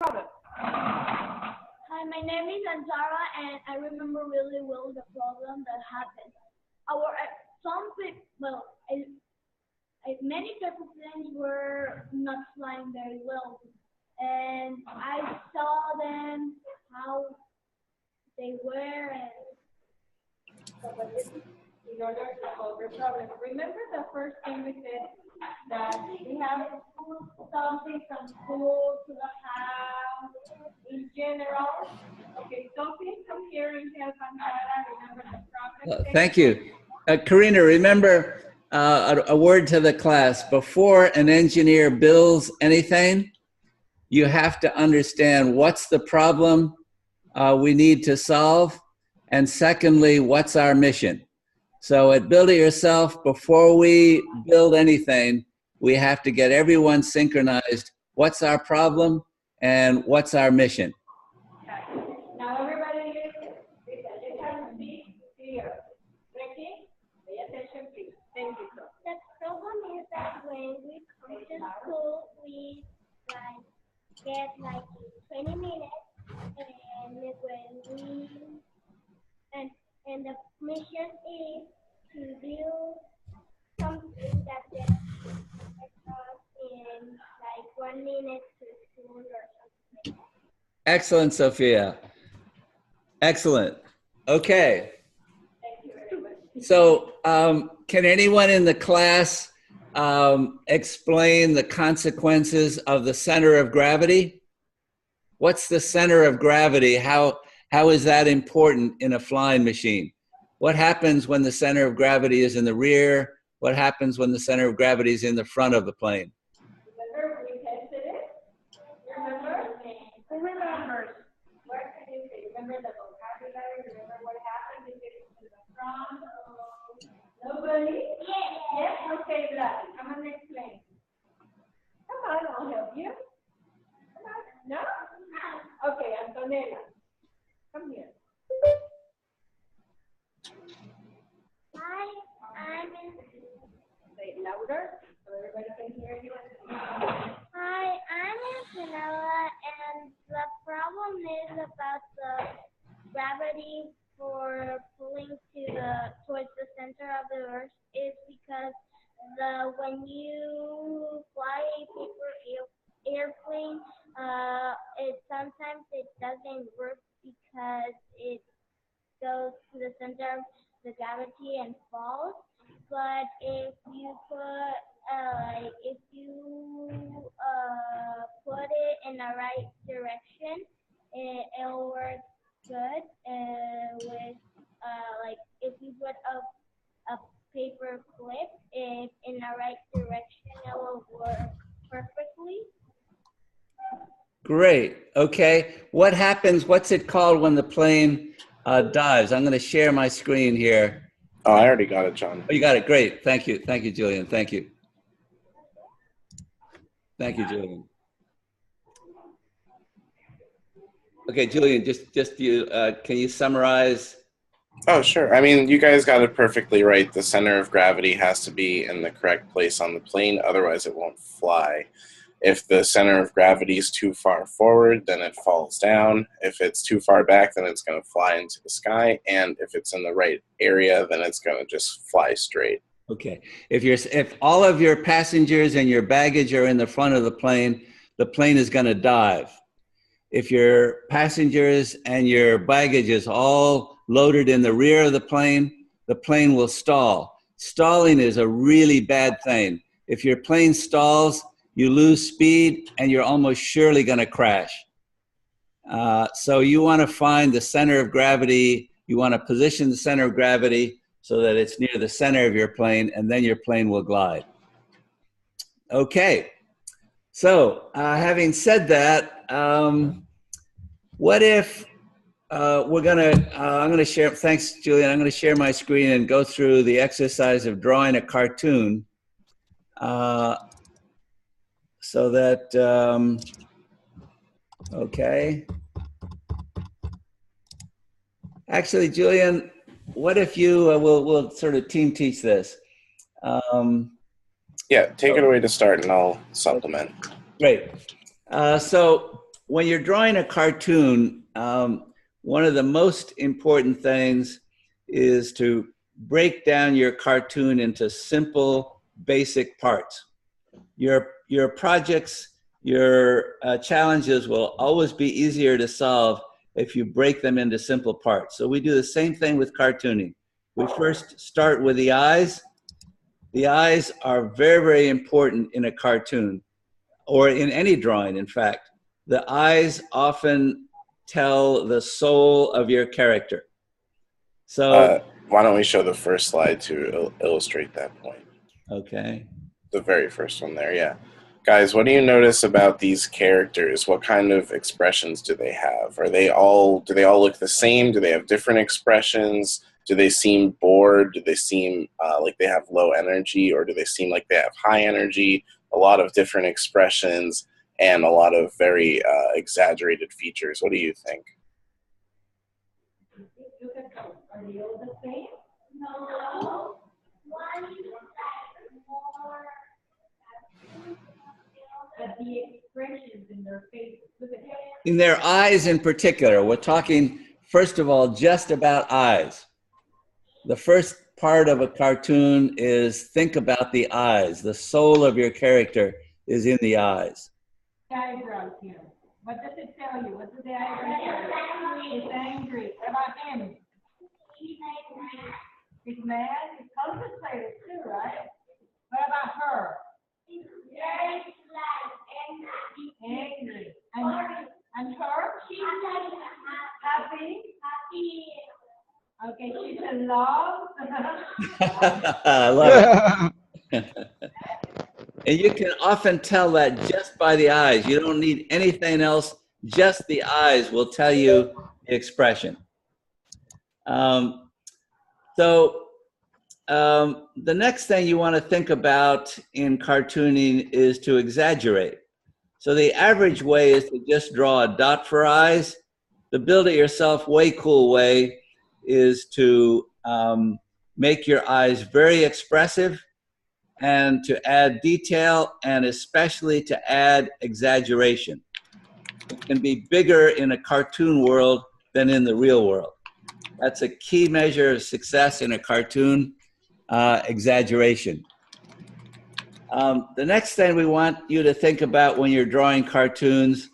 Problem. Hi, my name is Antara, and I remember really well the problem that happened. Some people, many types of planes were not flying very well, and I saw them how they were, and in order to solve the problem. Remember the first thing we said that we have to put something from school to the house in general. Okay, Sophie, come here and help Antara remember the problem. Thank you. Karina, remember a word to the class. Before an engineer builds anything, you have to understand what's the problem we need to solve, and secondly, what's our mission. So at Build It Yourself, before we build anything, we have to get everyone synchronized. What's our problem and what's our mission? Now everybody you have to be clear. Ready? Pay attention, please. Thank you. The problem is that when we come to school, we get 20 minutes, and the mission is to build something that gets across in 1 minute to school or something. Excellent, Sophia. Excellent. Okay. So can anyone in the class explain the consequences of the center of gravity? What's the center of gravity? How is that important in a flying machine? What happens when the center of gravity is in the rear? What happens when the center of gravity is in the front of the plane? Remember we tested it? Remember? Who remembers? What can you say? Remember the vocabulary? Remember what happens if it's in the front? Nobody? Yes? Okay, Vlad. Come on, explain. Come on, I'll help you. Come on. No? Okay, Antonella. Come here. Hi, I'm Say it louder so everybody can hear you. Antonella, and the problem is about the gravity for pulling towards the center of the Earth is because when you fly a paper airplane, sometimes it doesn't work because it goes to the center of the gravity and falls. But if you put it in the right direction, it'll work good. If you put a paper clip in the right direction, it will work perfectly. Great. Okay. What happens? What's it called when the plane dives? I'm going to share my screen here. Oh, I already got it, John. Oh, you got it. Great. Thank you. Thank you, Julian. Thank you. Thank you, Julian. Okay, Julian, just you. Can you summarize? Oh, sure. I mean, you guys got it perfectly right. The center of gravity has to be in the correct place on the plane, otherwise it won't fly. If the center of gravity is too far forward, then it falls down. If it's too far back, then it's going to fly into the sky. And if it's in the right area, then it's going to just fly straight. Okay. If all of your passengers and your baggage are in the front of the plane is going to dive. If your passengers and your baggage is all loaded in the rear of the plane will stall. Stalling is a really bad thing. If your plane stalls, you lose speed and you're almost surely going to crash. So you want to find the center of gravity. You want to position the center of gravity so that it's near the center of your plane, and then your plane will glide. Okay. So having said that, what if I'm going to share, thanks, Julian. I'm going to share my screen and go through the exercise of drawing a cartoon. So that, okay. Actually, Julian, what if you, we'll sort of team teach this. Yeah, take it away to start and I'll supplement. Great. So when you're drawing a cartoon, one of the most important things is to break down your cartoon into simple, basic parts. Your projects, your challenges will always be easier to solve if you break them into simple parts. So we do the same thing with cartooning. We first start with the eyes. The eyes are very, very important in a cartoon, or in any drawing, in fact. The eyes often tell the soul of your character. So, why don't we show the first slide to illustrate that point? Okay. The very first one there, yeah. Guys, what do you notice about these characters? What kind of expressions do they have? Do they all look the same? Do they have different expressions? Do they seem bored? Do they seem like they have low energy? Or do they seem like they have high energy? A lot of different expressions and a lot of very exaggerated features. What do you think? Are they all the same? No. One is more. But the expressions in their faces. Look at that. In their eyes in particular, we're talking, first of all, just about eyes. The first part of a cartoon is think about the eyes. The soul of your character is in the eyes. Eyebrows here. What does it tell you? What does the eyebrows tell you? He's angry. What about him? He's angry. He's mad. He's concentrated too, right? What about her? She's very angry. And her? She's happy. Happy. Okay, she's in love. I love it. And you can often tell that just by the eyes. You don't need anything else. Just the eyes will tell you the expression. The next thing you want to think about in cartooning is to exaggerate. So the average way is to just draw a dot for eyes. The build it yourself way cool way is to make your eyes very expressive and to add detail and especially to add exaggeration. It can be bigger in a cartoon world than in the real world. That's a key measure of success in a cartoon, exaggeration. The next thing we want you to think about when you're drawing cartoons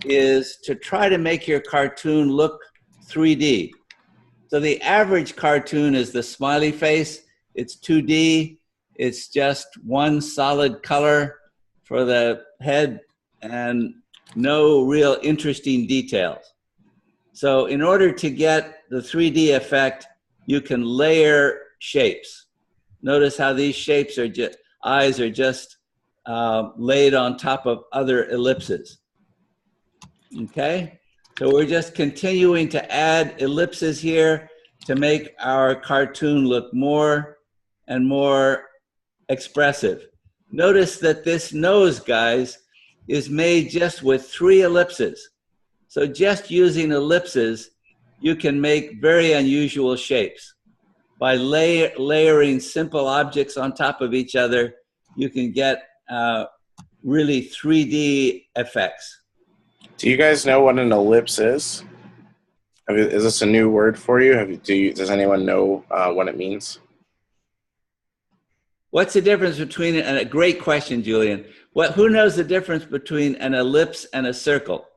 is to try to make your cartoon look 3D. So the average cartoon is the smiley face. It's 2D. It's just one solid color for the head and no real interesting details. So in order to get the 3D effect, you can layer shapes. Notice how these shapes are just, eyes are just laid on top of other ellipses. Okay, so we're just continuing to add ellipses here to make our cartoon look more and more expressive. Notice that this nose, guys, is made just with 3 ellipses. So just using ellipses, you can make very unusual shapes. By layering simple objects on top of each other, you can get really 3D effects. Do you guys know what an ellipse is? Is this a new word for you? Does anyone know what it means? What's the difference between, and a great question, Julian. Who knows the difference between an ellipse and a circle?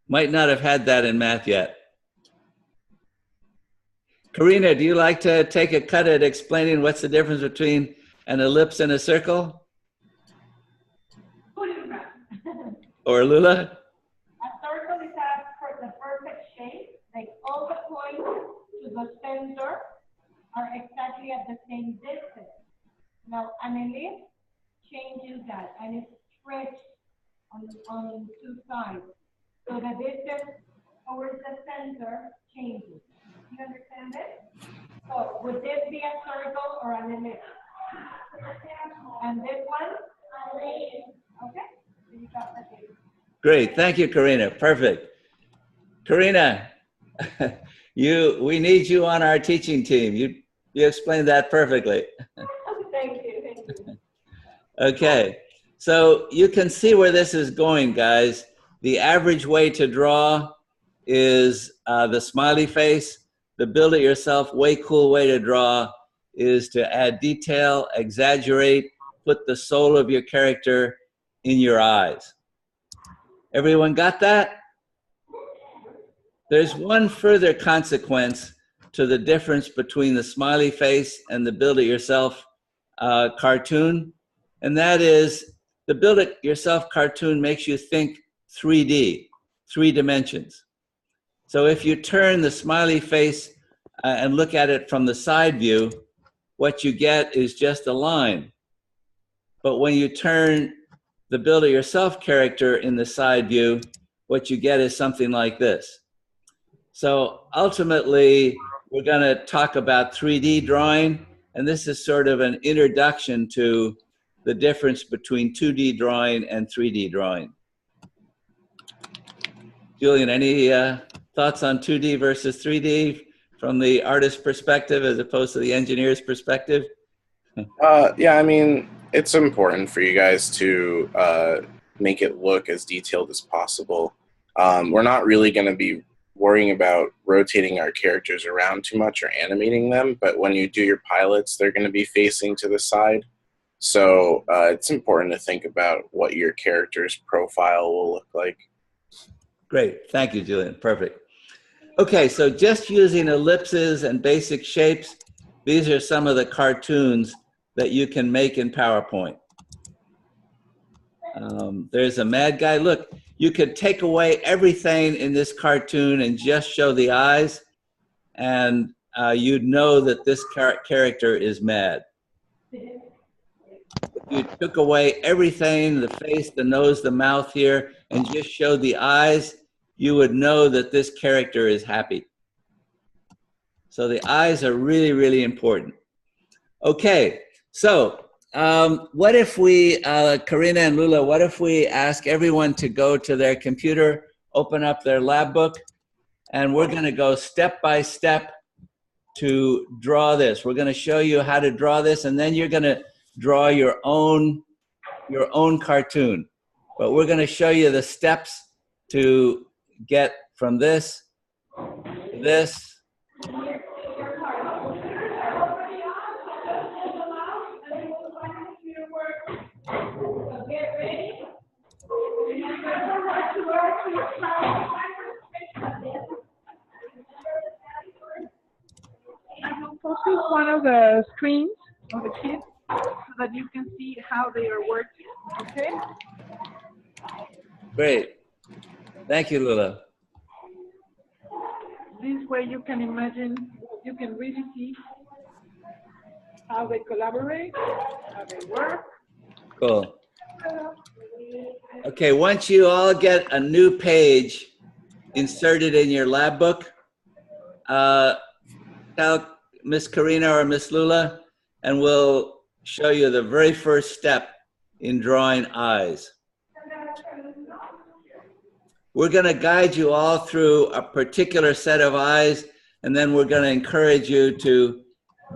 Might not have had that in math yet. Karina, do you like to take a cut at explaining what's the difference between an ellipse and a circle? Or Lula? A circle is the perfect shape. Like all the points to the center are exactly at the same distance. Now, an ellipse changes that and it's stretched on 2 sides. So the distance towards the center changes. You understand it? So would this be a circle or an ellipse? And this one? Okay. So you got that. Great, thank you, Karina. Perfect. Karina, we need you on our teaching team. You explained that perfectly. Thank you. Okay, So you can see where this is going, guys. The average way to draw is the smiley face. The build it yourself, way cool way to draw is to add detail, exaggerate, put the soul of your character in your eyes. Everyone got that? There's one further consequence to the difference between the smiley face and the build it yourself cartoon, and that is the build it yourself cartoon makes you think 3D, 3 dimensions. So if you turn the smiley face and look at it from the side view, what you get is just a line. But when you turn the build it yourself character in the side view, what you get is something like this. So ultimately, we're going to talk about 3D drawing, and this is sort of an introduction to the difference between 2D drawing and 3D drawing. Julian, any thoughts on 2D versus 3D from the artist's perspective as opposed to the engineer's perspective? Yeah, I mean, it's important for you guys to make it look as detailed as possible. We're not really going to be worrying about rotating our characters around too much or animating them, but when you do your pilots, they're going to be facing to the side. So it's important to think about what your character's profile will look like. Great. Thank you, Julian. Perfect. Okay, so just using ellipses and basic shapes, these are some of the cartoons that you can make in PowerPoint. There's a mad guy. Look, you could take away everything in this cartoon and just show the eyes, and you'd know that this character is mad. If you took away everything, the face, the nose, the mouth here, and just showed the eyes, you would know that this character is happy. So the eyes are really, really important. Okay, so what if we, Karina and Lula, what if we ask everyone to go to their computer, open up their lab book, and we're going to go step by step to draw this. We're going to show you how to draw this, and then you're going to draw your own cartoon. But we're going to show you the steps to get from this to this. I will focus one of the screens of the kids so that you can see how they are working, okay? Great. Thank you, Lula. This way you can imagine, you can really see how they collaborate, how they work. Cool. Okay, once you all get a new page inserted in your lab book, tell Miss Karina or Miss Lula, and we'll show you the very first step in drawing eyes. We're going to guide you all through a particular set of eyes, and then we're going to encourage you to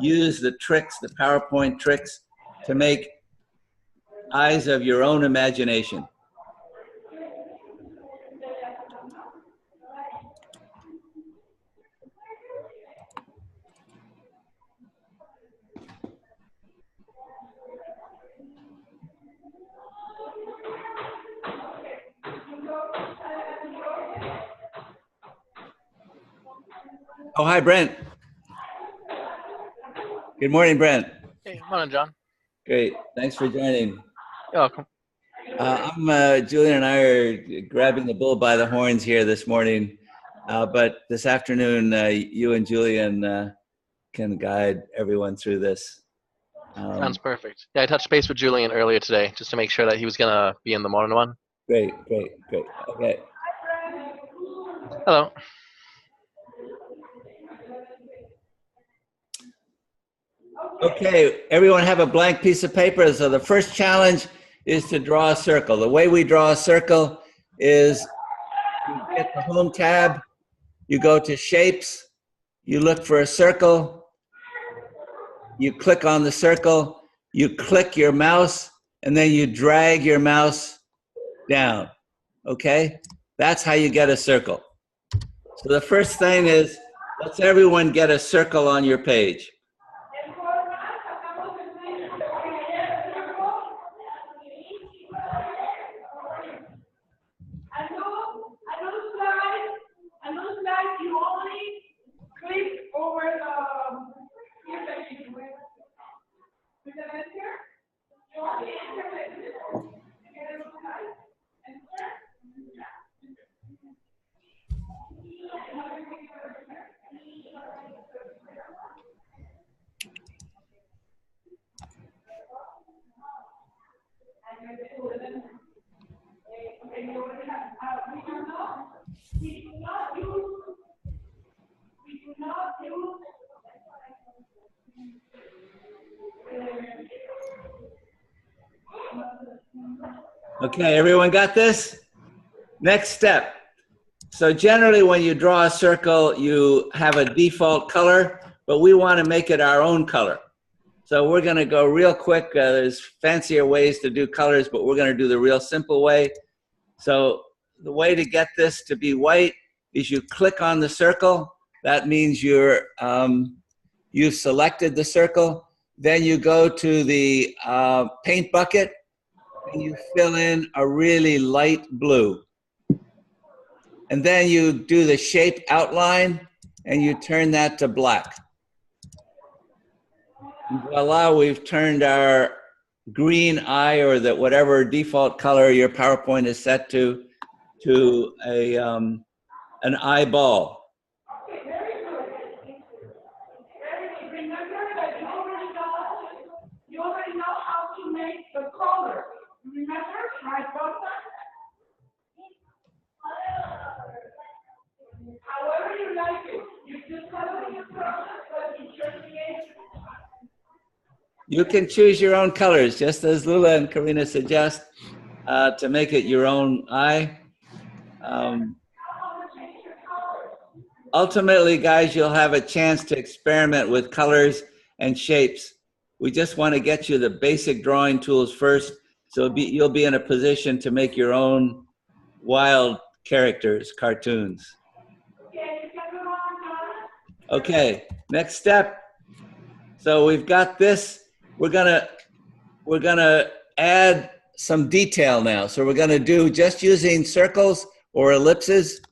use the tricks, the PowerPoint tricks, to make eyes of your own imagination. Oh, hi, Brent. Good morning, Brent. Hey, morning, John. Great. Thanks for joining. You're welcome. Julian and I are grabbing the bull by the horns here this morning, but this afternoon, you and Julian can guide everyone through this. Sounds perfect. Yeah, I touched base with Julian earlier today just to make sure that he was going to be in the morning one. Great, great, great. Okay. Hello. Okay, everyone have a blank piece of paper. So the first challenge is to draw a circle. The way we draw a circle is you get the home tab, you go to shapes, you look for a circle, you click on the circle, you click your mouse and then you drag your mouse down, okay? That's how you get a circle. So the first thing is, let's everyone get a circle on your page. You only click over the with the enter. You only enter like this. You get it right. Enter. Okay, everyone got this? Next step. So generally when you draw a circle, you have a default color, but we want to make it our own color. So we're going to go real quick. There's fancier ways to do colors, but we're going to do the real simple way. So the way to get this to be white is you click on the circle. That means you've selected the circle. Then you go to the paint bucket and you fill in a really light blue. And then you do the shape outline and you turn that to black. And voila, we've turned our green eye, or that whatever default color your PowerPoint is set to a an eyeball. Okay, very good. Remember that you already know how to make the color. Remember, right button? However you like it. You just follow the process, but you just create. You can choose your own colors, just as Lula and Karina suggest, to make it your own eye. Ultimately, guys, you'll have a chance to experiment with colors and shapes. We just want to get you the basic drawing tools first, so you'll be in a position to make your own wild characters, cartoons. Okay, next step. So we've got this. We're gonna add some detail now. So we're gonna do, just using circles or ellipses,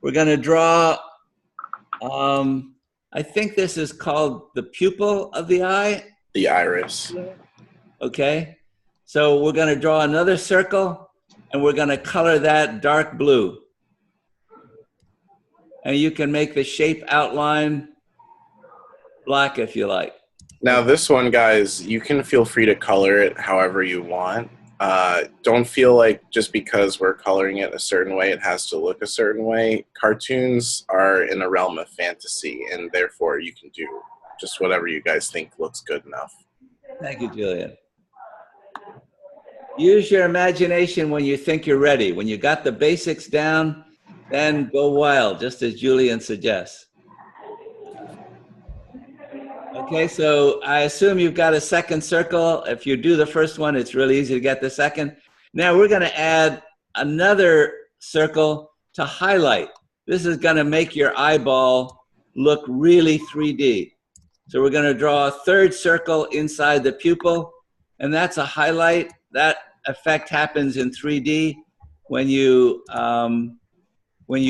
we're gonna draw, I think this is called the pupil of the eye. The iris. Okay, so we're gonna draw another circle and we're gonna color that dark blue. And you can make the shape outline black if you like. Now this one, guys, you can feel free to color it however you want. Don't feel like just because we're coloring it a certain way, it has to look a certain way. Cartoons are in a realm of fantasy, and therefore you can do just whatever you guys think looks good enough. Thank you, Julian. Use your imagination when you think you're ready. When you got the basics down, then go wild, just as Julian suggests. Okay, so I assume you've got a second circle. If you do the first one, it's really easy to get the second. Now we're going to add another circle to highlight. This is going to make your eyeball look really 3D. So we're going to draw a third circle inside the pupil, and that's a highlight. That effect happens in 3D when you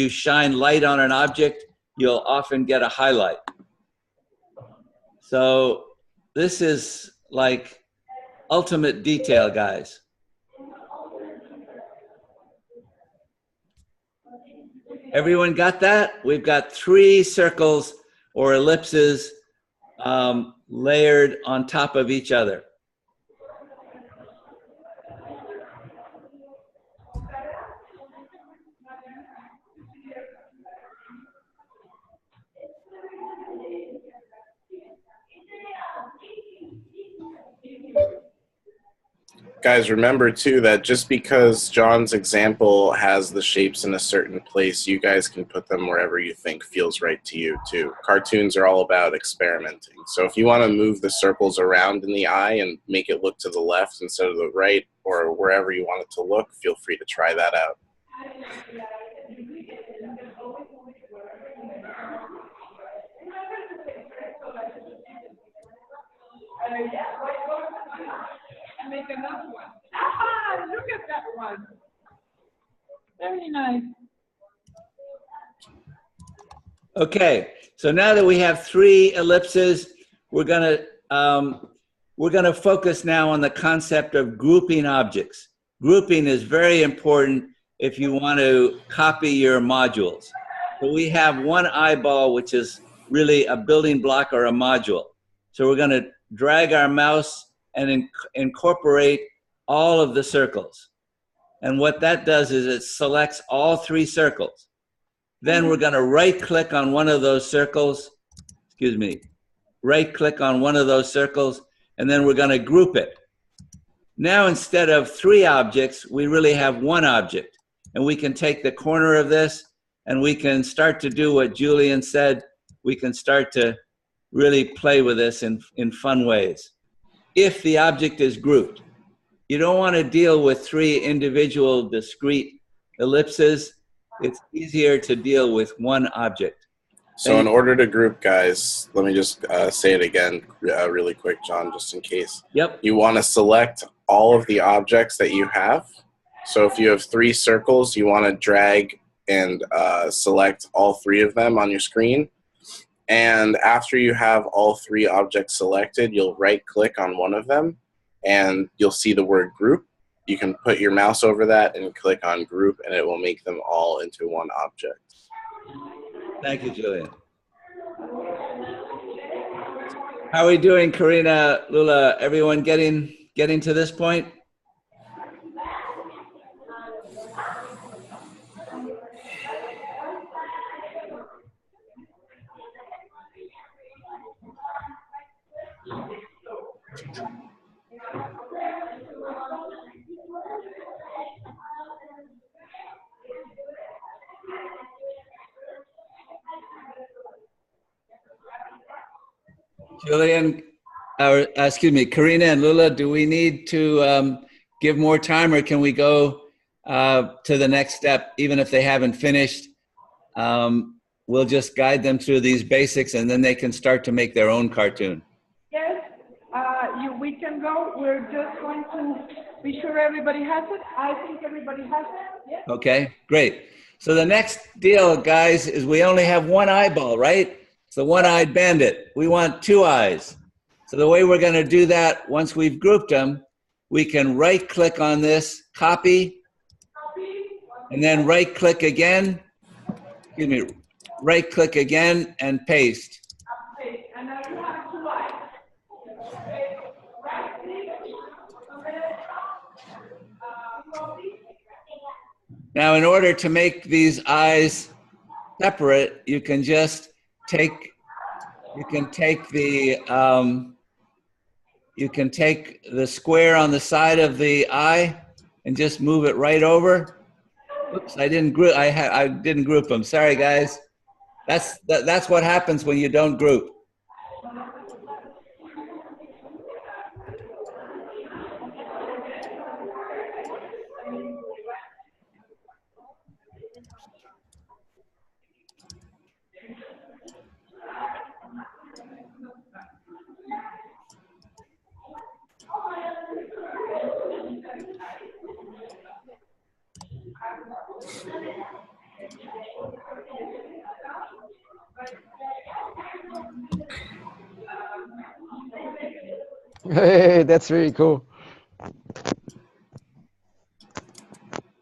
shine light on an object, you'll often get a highlight. So this is like ultimate detail, guys. Everyone got that? We've got 3 circles or ellipses layered on top of each other. guys, remember too that just because John's example has the shapes in a certain place, you guys can put them wherever you think feels right to you too. Cartoons are all about experimenting. So if you want to move the circles around in the eye and make it look to the left instead of the right, or wherever you want it to look, feel free to try that out. Make another one. Ah, look at that one. Very nice. Okay, so now that we have 3 ellipses, we're gonna focus now on the concept of grouping objects. Grouping is very important if you want to copy your modules. So we have one eyeball, which is really a building block or a module. So we're gonna drag our mouse and incorporate all of the circles. And what that does is it selects all 3 circles. Then we're gonna right-click on one of those circles, right-click on one of those circles, and then we're gonna group it. Now instead of 3 objects, we really have 1 object. And we can take the corner of this and we can start to do what Julian said. We can start to really play with this in fun ways. If the object is grouped. You don't want to deal with 3 individual discrete ellipses. It's easier to deal with 1 object. So in order to group, guys, let me just say it again really quick, John, just in case. Yep. You want to select all of the objects that you have. So if you have 3 circles, you want to drag and select all 3 of them on your screen. And after you have all 3 objects selected, you'll right-click on one of them, and you'll see the word group. You can put your mouse over that and click on group, and it will make them all into 1 object. Thank you, Julian. How are we doing, Karina, Lula? Everyone getting to this point? Julian, Karina and Lula, do we need to give more time, or can we go to the next step, even if they haven't finished? We'll just guide them through these basics, and then they can start to make their own cartoon. Yes, we can go. We're just going to be sure everybody has it. I think everybody has it. Yes. Okay, great. So the next deal, guys, is we only have 1 eyeball, right? It's the one-eyed bandit. We want 2 eyes. So the way we're going to do that, once we've grouped them, we can right-click on this, copy, and then right-click again. Right-click again and paste. And now you have 2 eyes. Now, in order to make these eyes separate, you can just take the square on the side of the eye and just move it right over. Oops, I didn't group them. Sorry, guys. That's what happens when you don't group. Hey, that's very cool.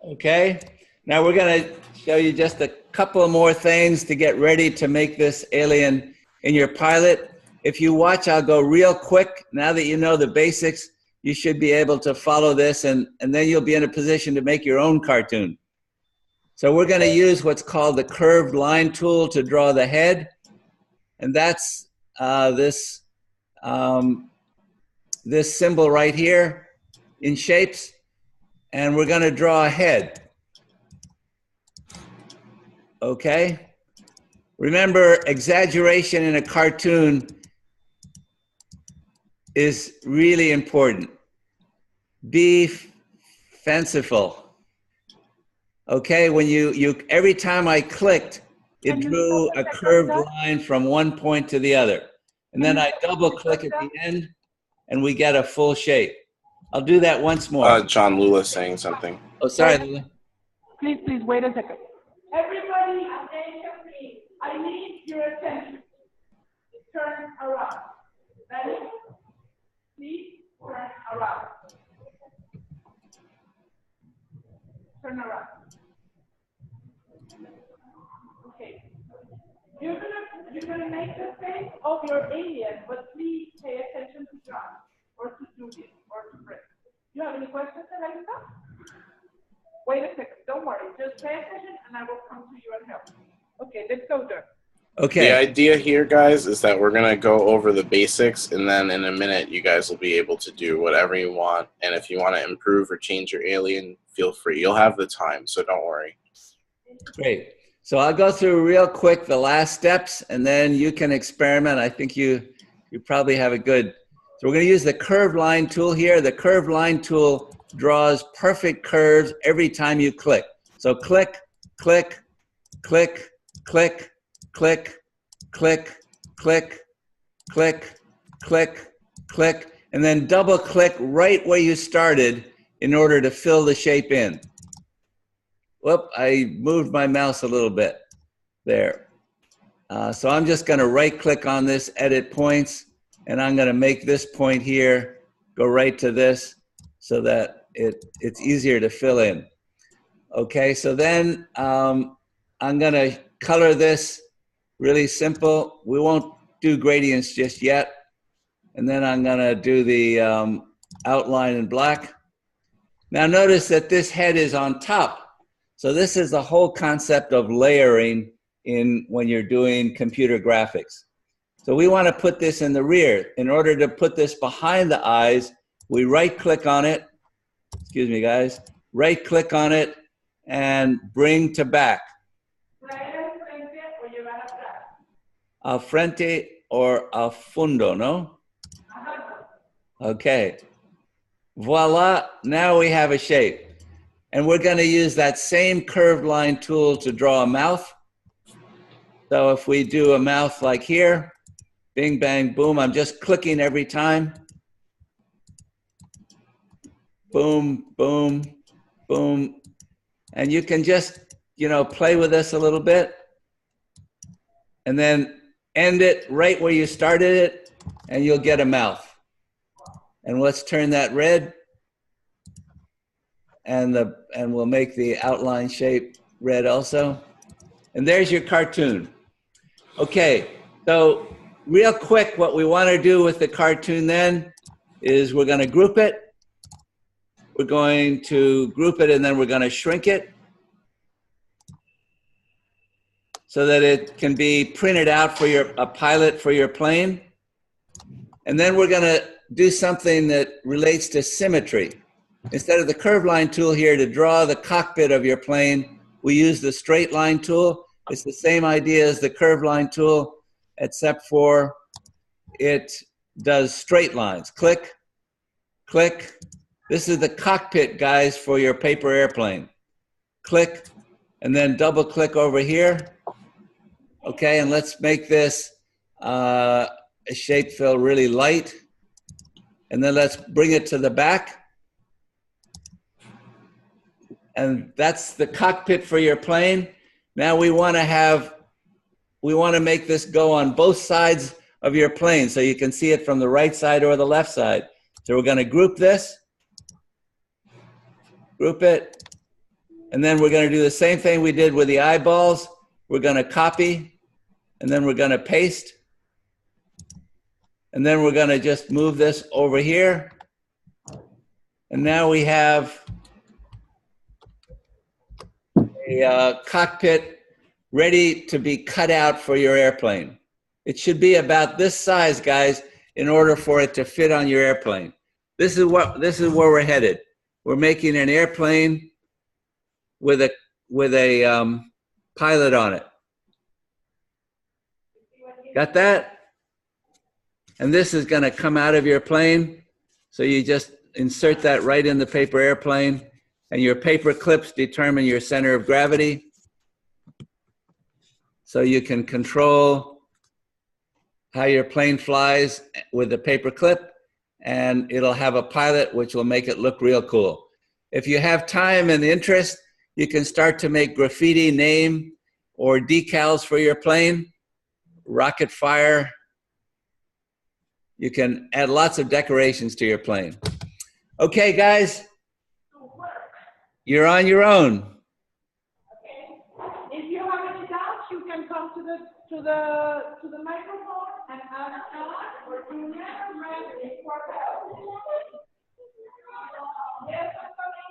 Okay, now we're going to show you just a couple more things to get ready to make this alien in your pilot. If you watch, I'll go real quick. Now that you know the basics, you should be able to follow this, and then you'll be in a position to make your own cartoon. So we're going to use what's called the curved line tool to draw the head, and that's this symbol right here. in shapes, and we're going to draw a head. Okay? Remember, exaggeration in a cartoon is really important. Be fanciful. Okay, when every time I clicked, it drew a curved line from one point to the other. And then I double click at the end and we get a full shape. I'll do that once more. John Lula saying something. Oh, sorry, Lula. Please, wait a second. Everybody, attention, please. I need your attention. Turn around. Ready? Please turn around. Turn around. Okay. You're gonna make the face of your alien, but please pay attention to John or to Julian or to Brent. You have any questions, Elena? Wait a second. Don't worry. Just pay attention, and I will come to you and help. Okay, let's go there. Okay. The idea here, guys, is that we're going to go over the basics, and then in a minute, you guys will be able to do whatever you want. And if you want to improve or change your alien, feel free. You'll have the time, so don't worry. Great. So I'll go through real quick the last steps, and then you can experiment. I think you probably have a good. So we're going to use the curved line tool here. The curved line tool draws perfect curves every time you click. So click, click, click, click, click, click, click, click, click, click, and then double click right where you started in order to fill the shape in. Whoop, I moved my mouse a little bit there. So I'm just going to right click on this, edit points, and I'm going to make this point here go right to this so that it's easier to fill in. Okay, so then I'm going to color this really simple. We won't do gradients just yet. And then I'm going to do the outline in black. Now notice that this head is on top. So this is the whole concept of layering when you're doing computer graphics. So we want to put this in the rear. In order to put this behind the eyes, we right click on it. Excuse me, guys. Right click on it and bring to back. Al frente or al fondo, no? Okay. Voila, now we have a shape. And we're going to use that same curved line tool to draw a mouth. So if we do a mouth like here, bing, bang, boom, I'm just clicking every time. Boom, boom, boom. And you can just, play with this a little bit. And then end it right where you started it, and you'll get a mouth. And let's turn that red. And we'll make the outline shape red also. And there's your cartoon. Okay, so real quick, what we want to do with the cartoon then is we're going to group it. We're going to group it and then we're going to shrink it so that it can be printed out for a pilot for your plane. And then we're going to do something that relates to symmetry. Instead of the curved line tool here to draw the cockpit of your plane, we use the straight line tool. It's the same idea as the curved line tool, except for it does straight lines. Click, click. This is the cockpit, guys, for your paper airplane. Click, and then double click over here. Okay, and let's make this a shape fill really light. And then let's bring it to the back. And that's the cockpit for your plane. Now we want to make this go on both sides of your plane so you can see it from the right side or the left side. So we're going to group this, group it, and then we're going to do the same thing we did with the eyeballs. We're going to copy, and then we're going to paste, and then we're going to just move this over here. And now we have a cockpit ready to be cut out for your airplane. It should be about this size, guys, in order for it to fit on your airplane. This is where we're headed. We're making an airplane with a pilot on it. Got that? And this is going to come out of your plane. So you just insert that right in the paper airplane, and your paper clips determine your center of gravity. So you can control how your plane flies with the paper clip, and it'll have a pilot, which will make it look real cool. If you have time and interest, you can start to make graffiti name or decals for your plane, rocket fire. You can add lots of decorations to your plane. Okay, guys, you're on your own. Okay. If you have any doubts, you can come to the microphone and ask Ellen or Julian or Brent for help. Yes, I'm coming.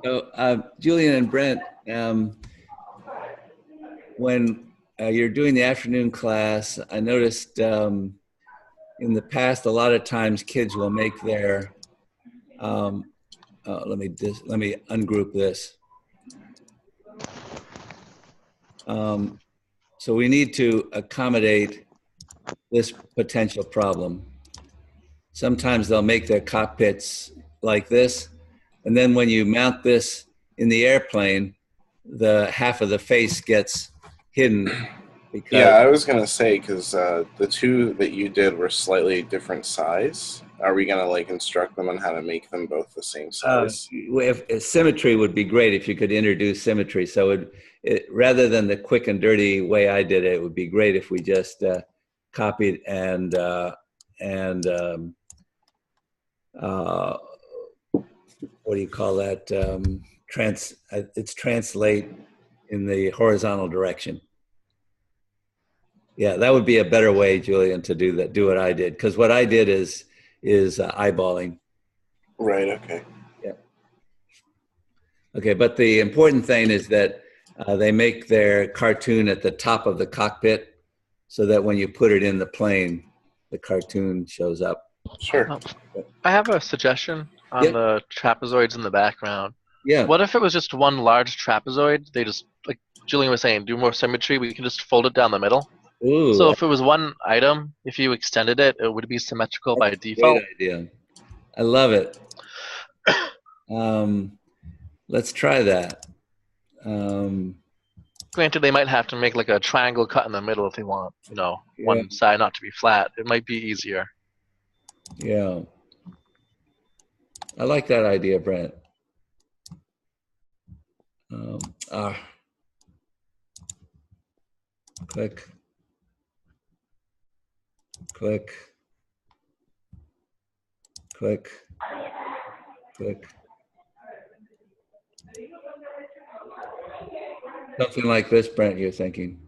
So, Julian and Brent, when you're doing the afternoon class, I noticed in the past, a lot of times kids will make their, let me ungroup this. So we need to accommodate this potential problem. Sometimes they'll make their cockpits like this, and then when you mount this in the airplane, the half of the face gets hidden. Because, yeah, I was going to say, because the two that you did were slightly different size. Are we going to like instruct them on how to make them both the same size? If symmetry would be great if you could introduce symmetry. So rather than the quick and dirty way I did it, it would be great if we just copied and what do you call that? It's translate in the horizontal direction. Yeah, that would be a better way, Julian, to do that. Do what I did, because what I did is eyeballing. Right. Okay. Yeah. Okay, but the important thing is that they make their cartoon at the top of the cockpit, so that when you put it in the plane, the cartoon shows up. Sure. I have a suggestion on the trapezoids in the background. Yeah. What if it was just one large trapezoid? They just, like Julian was saying, do more symmetry. We can just fold it down the middle. Ooh, So if it was one item, if you extended it, it would be symmetrical by default. Great idea. I love it. Let's try that. Granted, they might have to make like a triangle cut in the middle if they want, one side not to be flat. It might be easier. Yeah. I like that idea, Brent. Click. Click. Click. Click. Something like this, Brent, you're thinking.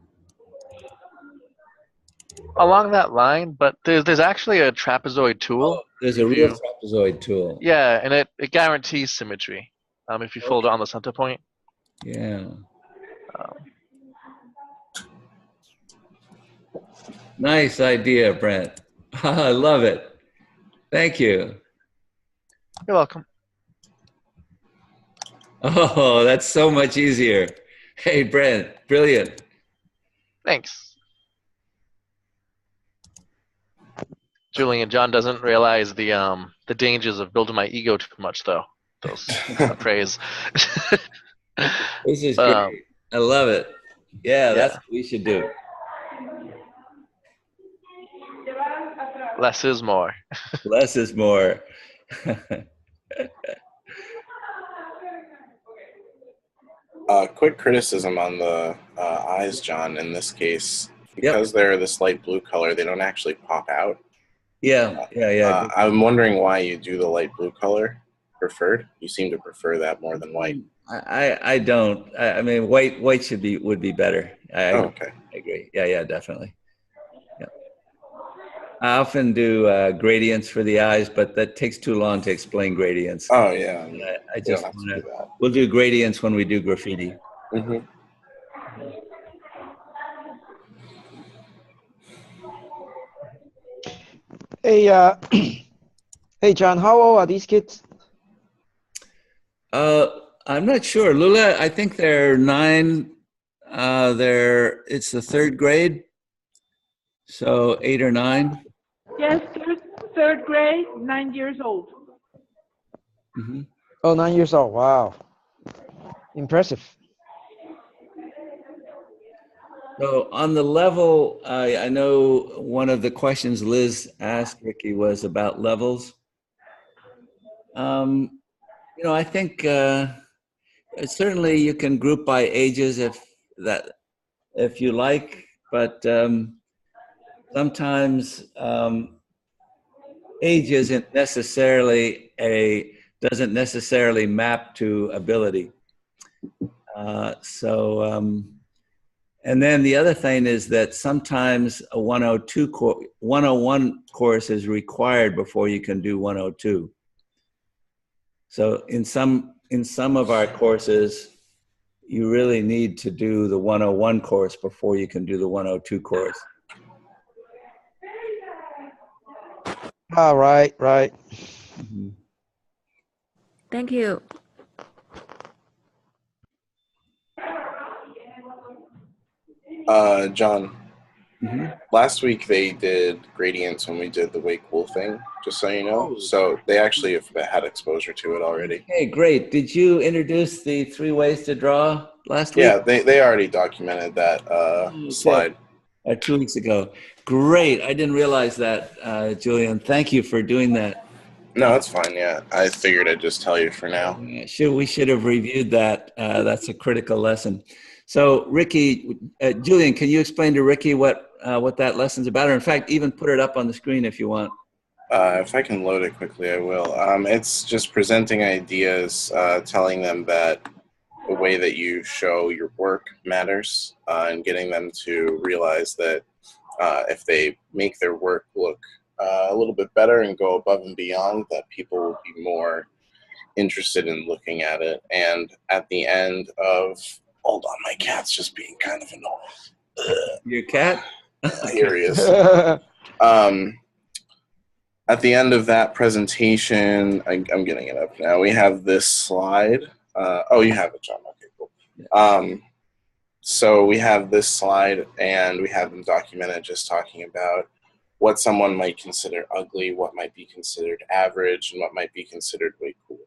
Along that line, but there's actually a trapezoid tool. Oh, there's a real trapezoid tool. Yeah, and it guarantees symmetry if you fold it on the center point. Yeah. Nice idea, Brent. I love it. Thank you. You're welcome. Oh, that's so much easier. Hey, Brent, brilliant. Thanks. Julian, John doesn't realize the dangers of building my ego too much, though. Those praise. This is great. I love it. Yeah, that's what we should do. Less is more. Less is more. Quick criticism on the eyes, John, in this case. Because they're this light blue color, they don't actually pop out. Yeah. I'm wondering why you do the light blue color. preferred? You seem to prefer that more than white. I don't. I mean, white would be better. I Oh, okay. agree. Yeah, definitely. Yeah. I often do gradients for the eyes, but that takes too long to explain gradients. Oh, yeah. I You just don't have to do that. we'll do gradients when we do graffiti. Mm-hmm. Hey, hey, John, how old are these kids? I'm not sure. Lula, I think they're 9. It's the 3rd grade, so 8 or 9. Yes, third grade, 9 years old. Mm-hmm. Oh, 9 years old. Wow. Impressive. So on the level, I know one of the questions Liz asked Ricky was about levels. I think certainly you can group by ages if you like, but sometimes age doesn't necessarily map to ability. And then the other thing is that sometimes a 101 course is required before you can do 102. So in some of our courses, you really need to do the 101 course before you can do the 102 course. Ah, right. Mm-hmm. Thank you. John, Mm-hmm. last week they did gradients when we did the Way Cool thing, just so you know. Oh. So they actually have had exposure to it already. Hey, great. Did you introduce the 3 ways to draw last week? Yeah, they already documented that slide. 2 weeks ago. Great. I didn't realize that, Julian. Thank you for doing that. No, it's fine. Yeah, I figured I'd just tell you for now. We should have reviewed that. That's a critical lesson. So, Ricky, Julian, can you explain to Ricky what that lesson's about? Or in fact, even put it up on the screen if you want. If I can load it quickly, I will. It's just presenting ideas, telling them that the way that you show your work matters, and getting them to realize that if they make their work look a little bit better and go above and beyond, that people will be more interested in looking at it. And at the end of, hold on, my cat's just being kind of annoying. Your cat? Here he is. At the end of that presentation, I'm getting it up now. We have this slide. Oh, you have it, John. Okay, cool. So we have this slide, and we have them documented just talking about what someone might consider ugly, what might be considered average, and what might be considered way cool.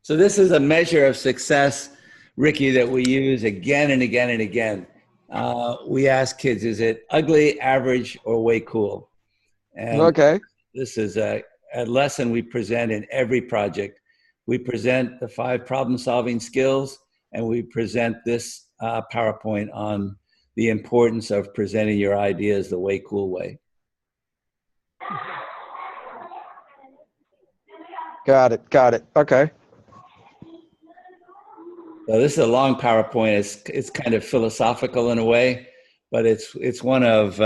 So this is a measure of success, Ricky, that we use again and again and again. We ask kids, is it ugly, average, or way cool? And Okay. this is a lesson we present in every project. We present the 5 problem-solving skills, and we present this PowerPoint on the importance of presenting your ideas the way cool way. Got it. Okay. So this is a long PowerPoint. It's kind of philosophical in a way, but it's one of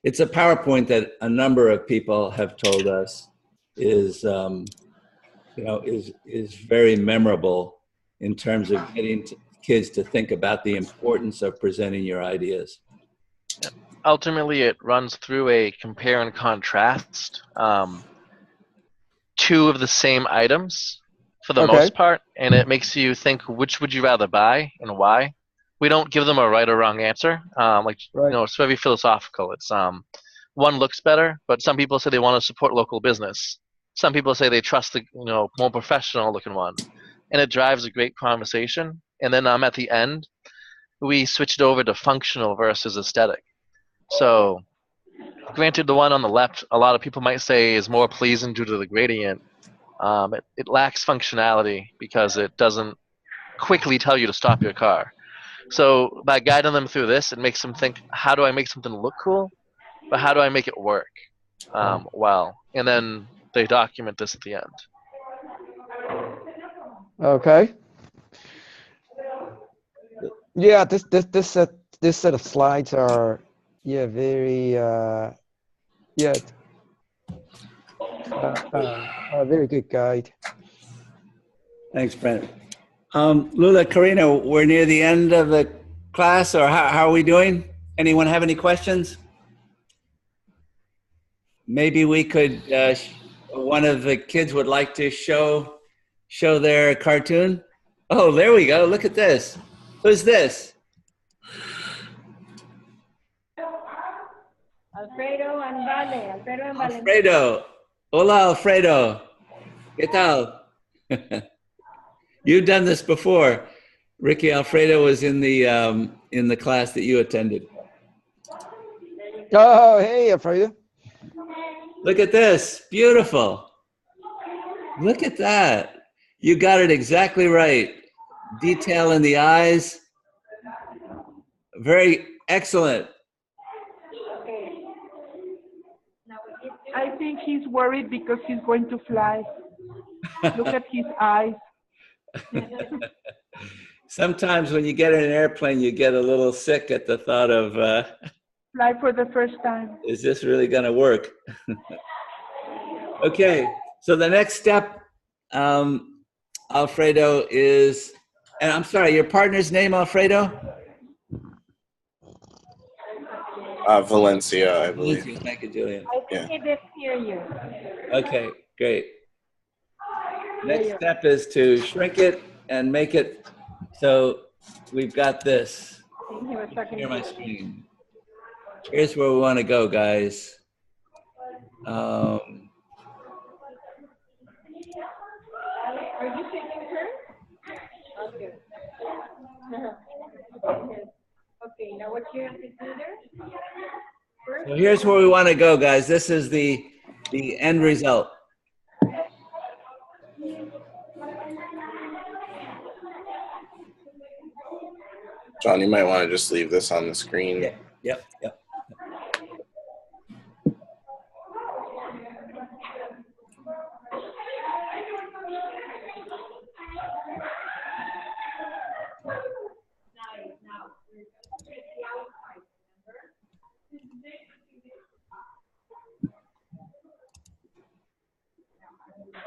it's a PowerPoint that a number of people have told us is very memorable in terms of getting kids to think about the importance of presenting your ideas. Ultimately, it runs through a compare and contrast, 2 of the same items for the most part, and it makes you think, which would you rather buy and why? We don't give them a right or wrong answer. It's very philosophical. It's one looks better, but some people say they want to support local business. Some people say they trust the more professional looking one, and it drives a great conversation. And then at the end, we switched over to functional versus aesthetic. So, granted, the one on the left, a lot of people might say is more pleasing due to the gradient. It lacks functionality because it doesn't quickly tell you to stop your car. So by guiding them through this, it makes them think, how do I make something look cool, but how do I make it work well? And then they document this at the end. Okay. Yeah, this set of slides are very a very good guide. Thanks, Brent. Lula, Karina, we're near the end of the class, or how are we doing? Anyone have any questions? Maybe we could, one of the kids would like to show their cartoon. Oh, there we go. Look at this. Who's this? Alfredo and Vale. Alfredo and Vale. Alfredo. Hola, Alfredo. ¿Qué tal? You've done this before. Ricky, Alfredo was in the class that you attended. Oh, hey, Alfredo. Look at this. Beautiful. Look at that. You got it exactly right. Detail in the eyes. Very excellent. I think he's worried because he's going to fly. Look at his eyes. Sometimes when you get in an airplane, you get a little sick at the thought of, Fly for the first time. is this really going to work? Okay, so the next step, Alfredo, is, and I'm sorry, your partner's name, Alfredo? Valencia, I believe. Valencia. Thank you, Julian. I think he didn't hear you. Okay, great. Next step is to shrink it and make it so we've got this. He was talking Hear my screen. Here's where we want to go, guys. Are you taking turns? Okay. Okay, now what you have to do there? First, So here's where we want to go, guys. This is the end result. John, you might want to just leave this on the screen. Yep.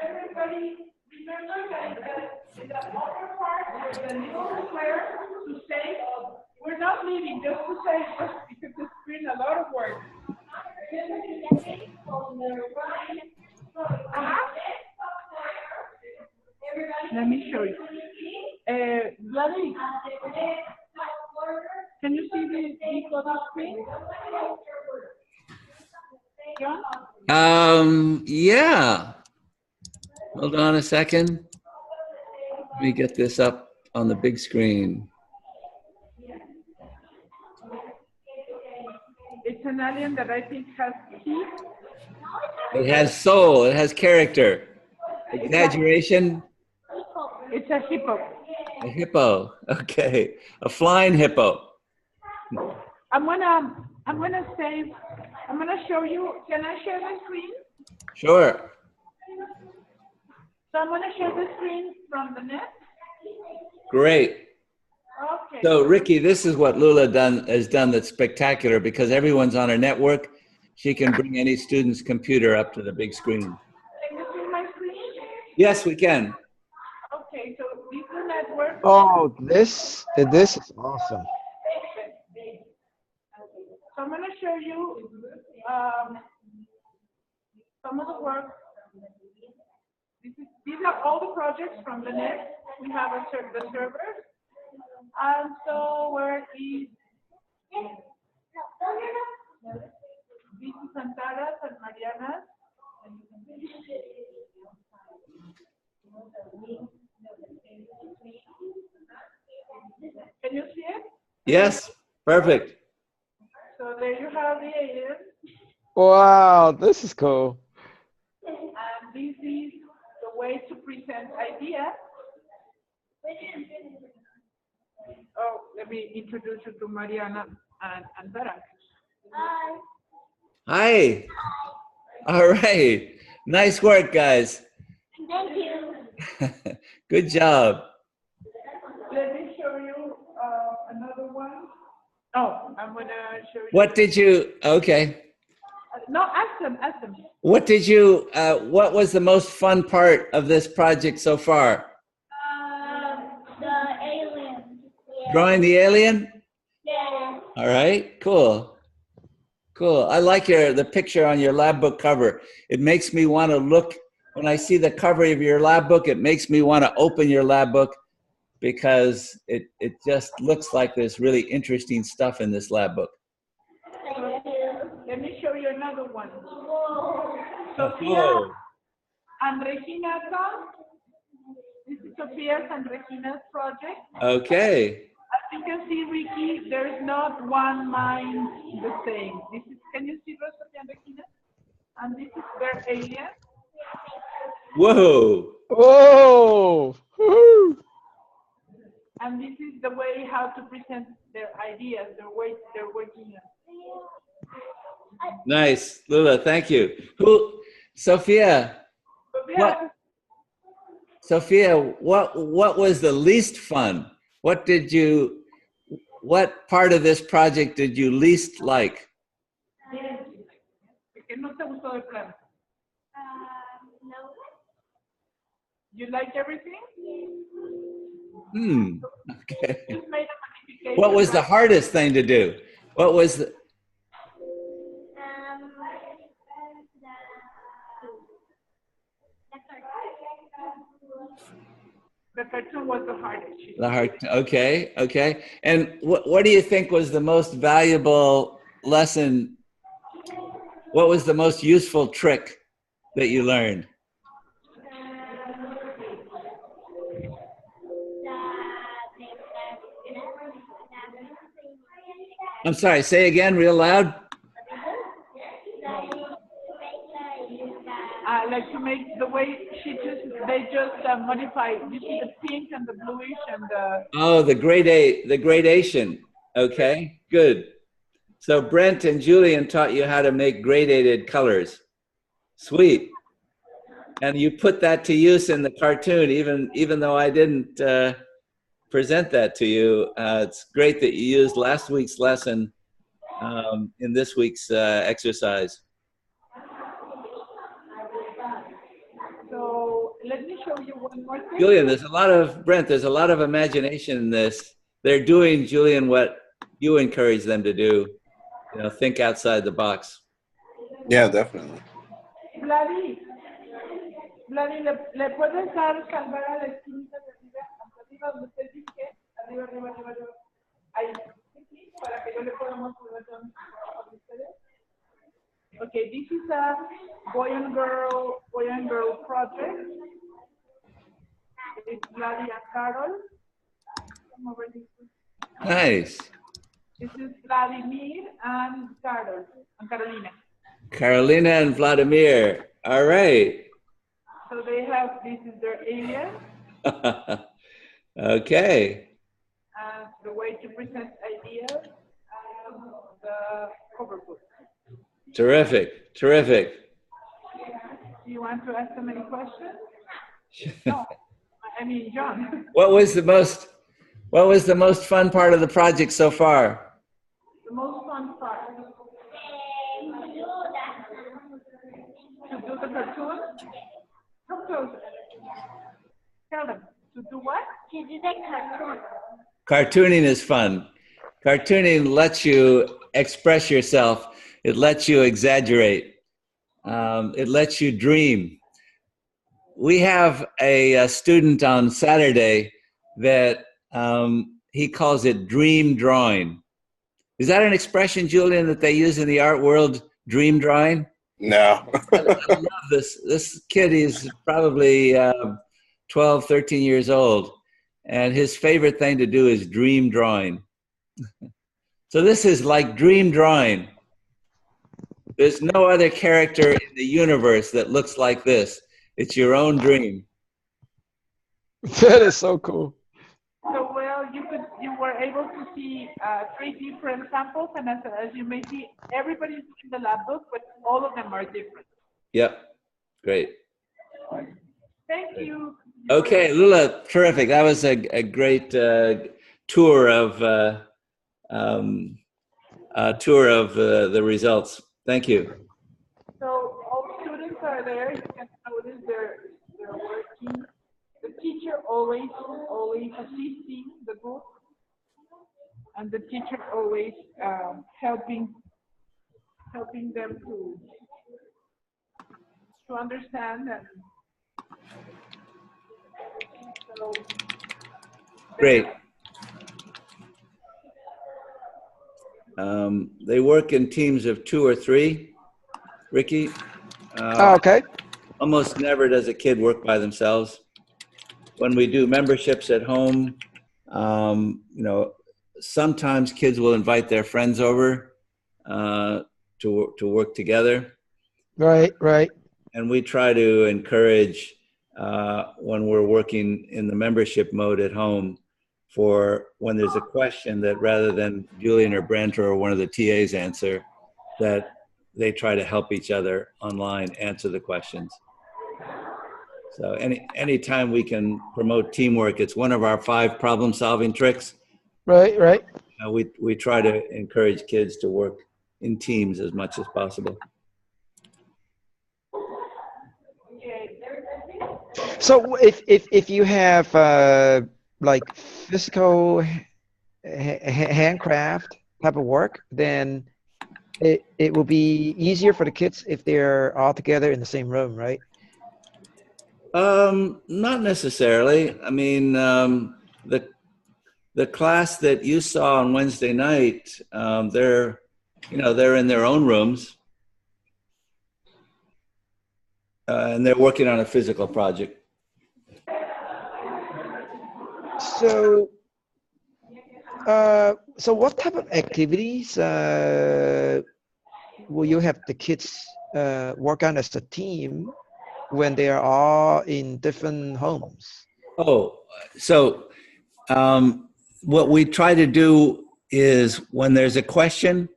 Everybody, remember that in the upper part where the little square to say, we're not leaving, just to say, because it's been a lot of work. Let me show you. Vladdy, can you see the other screen? John? Yeah. Hold on a second. Let me get this up on the big screen. It's an alien that I think has teeth. It has soul. It has character. Exaggeration. It's a hippo. A hippo. Okay. A flying hippo. I'm gonna show you. Can I share the screen? Sure. So I'm gonna share the screen from the net. Great. Okay. So Ricky, this is what Lula has done that's spectacular because everyone's on a network. She can bring any student's computer up to the big screen. Can you see my screen? Yes, we can. Okay, so this is the network. Oh, this is awesome. So I'm gonna show you some of the work. These are all the projects from the net. We have the servers. And so where is this is Antara's and Mariana's. Can you see it? Yes, perfect. So there you have the alien. Wow, this is cool. And this is the way to present ideas. Oh, let me introduce you to Mariana and Barak. Hi. Hi. All right. Nice work, guys. Thank you. Good job. Let me show you another one. Oh, I'm gonna show you. What did you, okay. No, ask them, ask them. What did you, what was the most fun part of this project so far? The alien. Drawing the alien? Yeah. All right, cool. Cool. I like the picture on your lab book cover. It makes me want to look, when I see the cover of your lab book, it makes me want to open your lab book because it just looks like there's really interesting stuff in this lab book. Thank you. Let me show you another one. Sophia Oh. and Regina come. This is Sophia's and Regina's project. Okay. As you can see, Ricky, there's not one mind the same. This is, can you see Sophia and Regina? And this is their alien. Whoa. Whoa! Woohoo! And this is the way how to present their ideas, their way they're working on. Nice. Lula, thank you. Sophia, what was the least fun? What part of this project did you least like? No. You like everything? Okay. Just made a modification. What was the hardest thing to do? What was the... The cartoon was the hardest. Okay. And what do you think was the most valuable lesson? What was the most useful trick that you learned? I'm sorry, say again real loud. Like to make the way they just modify. You see the pink and the bluish and the. Oh, the gradation. Okay, good. So Brent and Julian taught you how to make gradated colors. Sweet. And you put that to use in the cartoon, even though I didn't present that to you. It's great that you used last week's lesson in this week's exercise. So let me show you one more thing. Julian, there's a lot of imagination in this. They're doing, Julian, what you encourage them to do. You know, think outside the box. Yeah, definitely. Vladi, ¿le puedes dar salvar a la esquinita de arriba donde usted dice? Arriba. Ahí, para que yo le pueda mostrar a ustedes. Okay, this is a boy and girl project. It's Vladi and Carol. Come over this way. Nice. This is Vladimir and Carol and Carolina. Carolina and Vladimir. All right. So they have, this is their alien. Okay. And the way to present ideas and the cover book. Terrific. Do you want to ask them any questions? No. I mean, John. What was the most fun part of the project so far? The most fun part. To do the cartoon? Come closer. Tell them. To do what? To do the cartoon. Cartooning is fun. Cartooning lets you express yourself. It lets you exaggerate. It lets you dream. We have a student on Saturday that he calls it dream drawing. Is that an expression, Julian, that they use in the art world, dream drawing? No. I love this. This kid is probably 12, 13 years old, and his favorite thing to do is dream drawing. So this is like dream drawing. There's no other character in the universe that looks like this. It's your own dream. That is so cool. So well, you were able to see 3 different samples, and as you may see, everybody's in the lab book, but all of them are different. Yep, great. Thank you. Okay, Lula, terrific. That was a great tour of the results. Thank you. So all students are there. You can notice they're working. The teacher always assisting the group, and the teacher always helping them to understand. And so Great. They work in teams of 2 or 3. Ricky? Okay. Almost never does a kid work by themselves. When we do memberships at home, you know, sometimes kids will invite their friends over to work together. Right, right. And we try to encourage when we're working in the membership mode at home, for when there's a question, that rather than Julian or Brent or one of the TAs answer, that they try to help each other online answer the questions. So any time we can promote teamwork, it's one of our 5 problem-solving tricks. Right, right. We try to encourage kids to work in teams as much as possible. So if you have like physical handcraft type of work, then it will be easier for the kids if they're all together in the same room, right? Not necessarily. I mean, the class that you saw on Wednesday night, they're in their own rooms, and they're working on a physical project. So, so what type of activities will you have the kids work on as a team when they are all in different homes? Oh, so what we try to do is, when there's a question,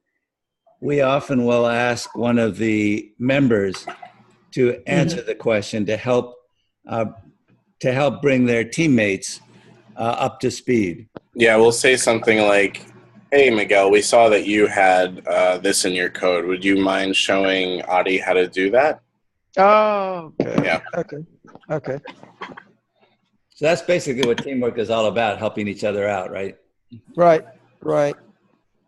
we often will ask one of the members to answer the question to help bring their teammates up to speed. Yeah, we'll say something like, "Hey, Miguel, we saw that you had this in your code. Would you mind showing Adi how to do that?" Oh, okay. Yeah. Okay. So that's basically what teamwork is all about, helping each other out, right? Right.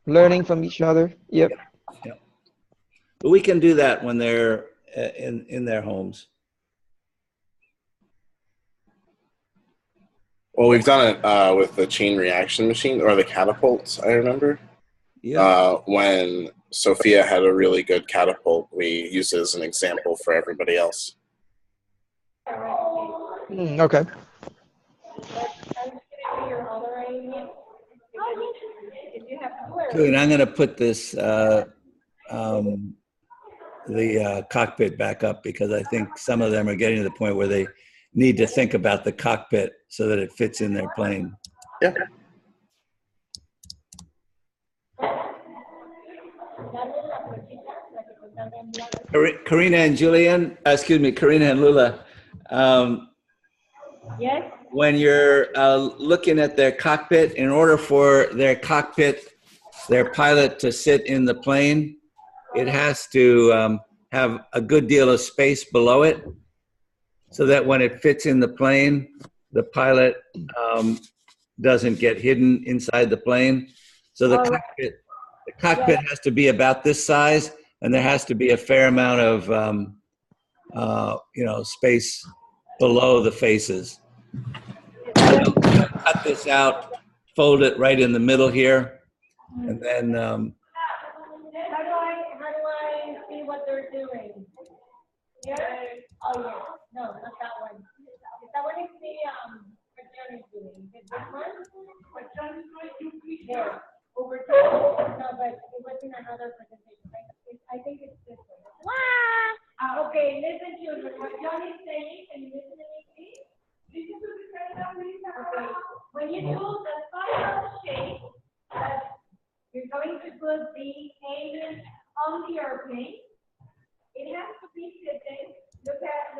Learning from each other. Yep. But we can do that when they're in their homes. Well, we've done it with the chain reaction machine, or the catapults, I remember. Yeah. When Sophia had a really good catapult, we used it as an example for everybody else. Okay. Julian, I'm going to put this the cockpit back up, because I think some of them are getting to the point where they need to think about the cockpit so that it fits in their plane. Yeah. Karina and Julian, Karina and Lula. Yes. When you're looking at their cockpit, in order for their pilot to sit in the plane, it has to have a good deal of space below it, so that when it fits in the plane, the pilot doesn't get hidden inside the plane. So the cockpit has to be about this size, and there has to be a fair amount of space below the faces. I'll cut this out, fold it right in the middle here, and then How do I see what they're doing? Yes. Oh yeah. No, not that one. That one is the what John is doing. Is this one? What John is doing, you please there. Over to no, but it was in another presentation. I think it's this one. Wow. Okay, listen children. What John is saying, can you listen to me, please? Listen to the Karina, please. Okay. When you do the final shape, you're going to put the alien on the airplane. It has to be sitting. Look at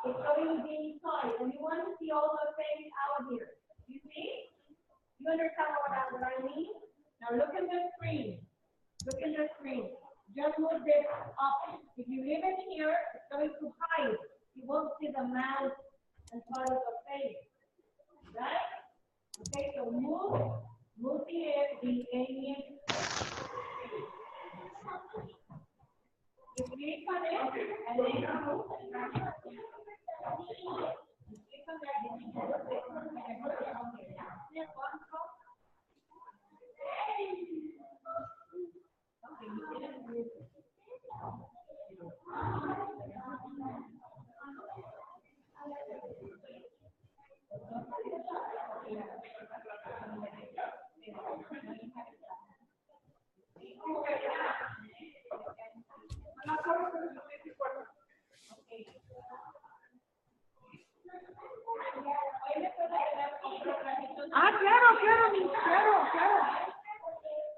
It's going to be inside, and you want to see all the things out here. You see? You understand what I mean? Now look at the screen. Look at the screen. Just move this up. If you leave it here, it's going to hide. You won't see the mouth and part of the face. Right? Okay, so move the alien. You click on it, and then you move.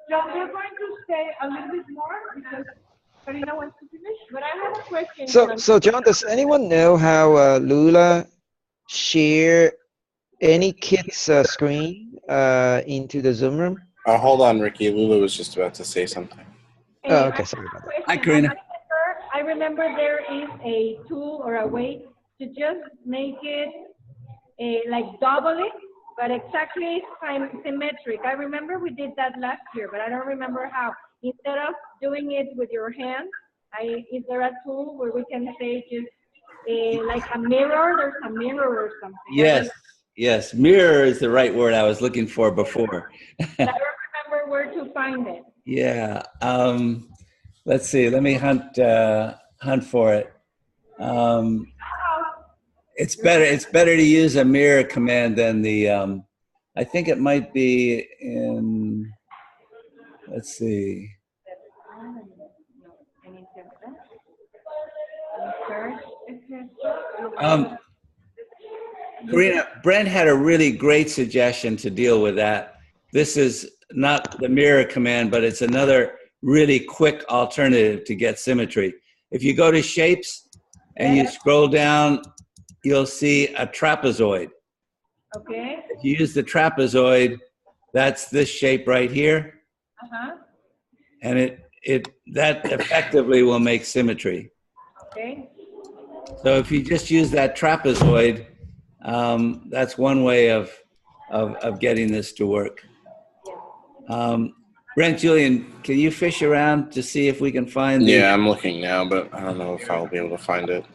John, we're going to stay a little bit more because Karina wants to finish. But I have a question. So John, does anyone know how Lula share any kid's screen into the Zoom room? Hold on, Ricky. Lula was just about to say something. Oh, okay. Sorry about that. Hi, Karina. I remember there is a tool or a way to just make it like double it, but exactly symmetric. I remember we did that last year, but I don't remember how. Instead of doing it with your hand, is there a tool where we can say just like a mirror? There's a mirror or something. Yes, yes. Mirror is the right word I was looking for before. I don't remember where to find it. Yeah. Let's see. Let me hunt for it. It's better to use a mirror command than the. I think it might be in. Let's see. Karina, Brent had a really great suggestion to deal with that. This is not the mirror command, but it's another really quick alternative to get symmetry. If you go to shapes and you scroll down, you'll see a trapezoid. Okay. If you use the trapezoid, that's this shape right here. And that effectively will make symmetry. Okay. So if you just use that trapezoid, that's one way of getting this to work. Brent, Julian, can you fish around to see if we can find the... Yeah, I'm looking now, but I don't know if I'll be able to find it.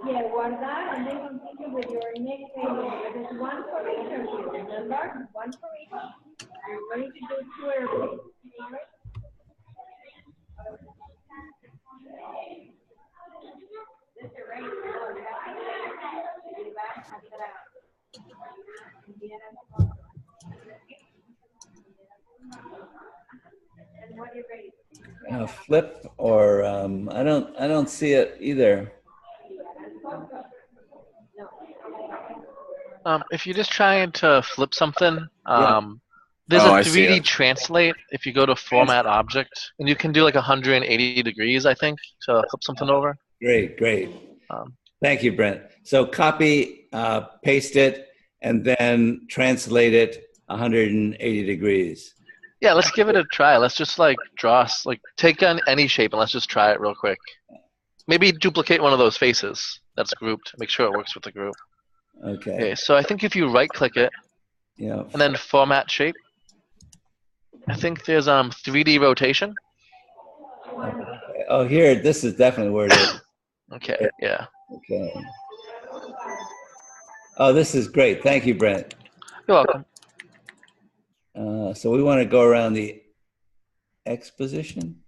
Yeah, guardar, and then continue with your next page. There's one for each of you, remember? One for each. You're going to do two airplanes. Flip or I don't see it either. If you're just trying to flip something, there's Oh, a I see 3D it. translate if you go to format object, and you can do like 180 degrees, I think, to flip something over. Great. Thank you, Brent. So copy, paste it, and then translate it 180 degrees. Yeah, let's give it a try. Let's just like take on any shape and let's just try it real quick. Maybe duplicate one of those faces that's grouped. Make sure it works with the group. Okay, so I think if you right click it, and then format shape, I think there's 3D rotation. Oh, here, this is definitely where it is. Okay, yeah. Okay. Oh, this is great. Thank you, Brent. You're welcome. So we want to go around the X position.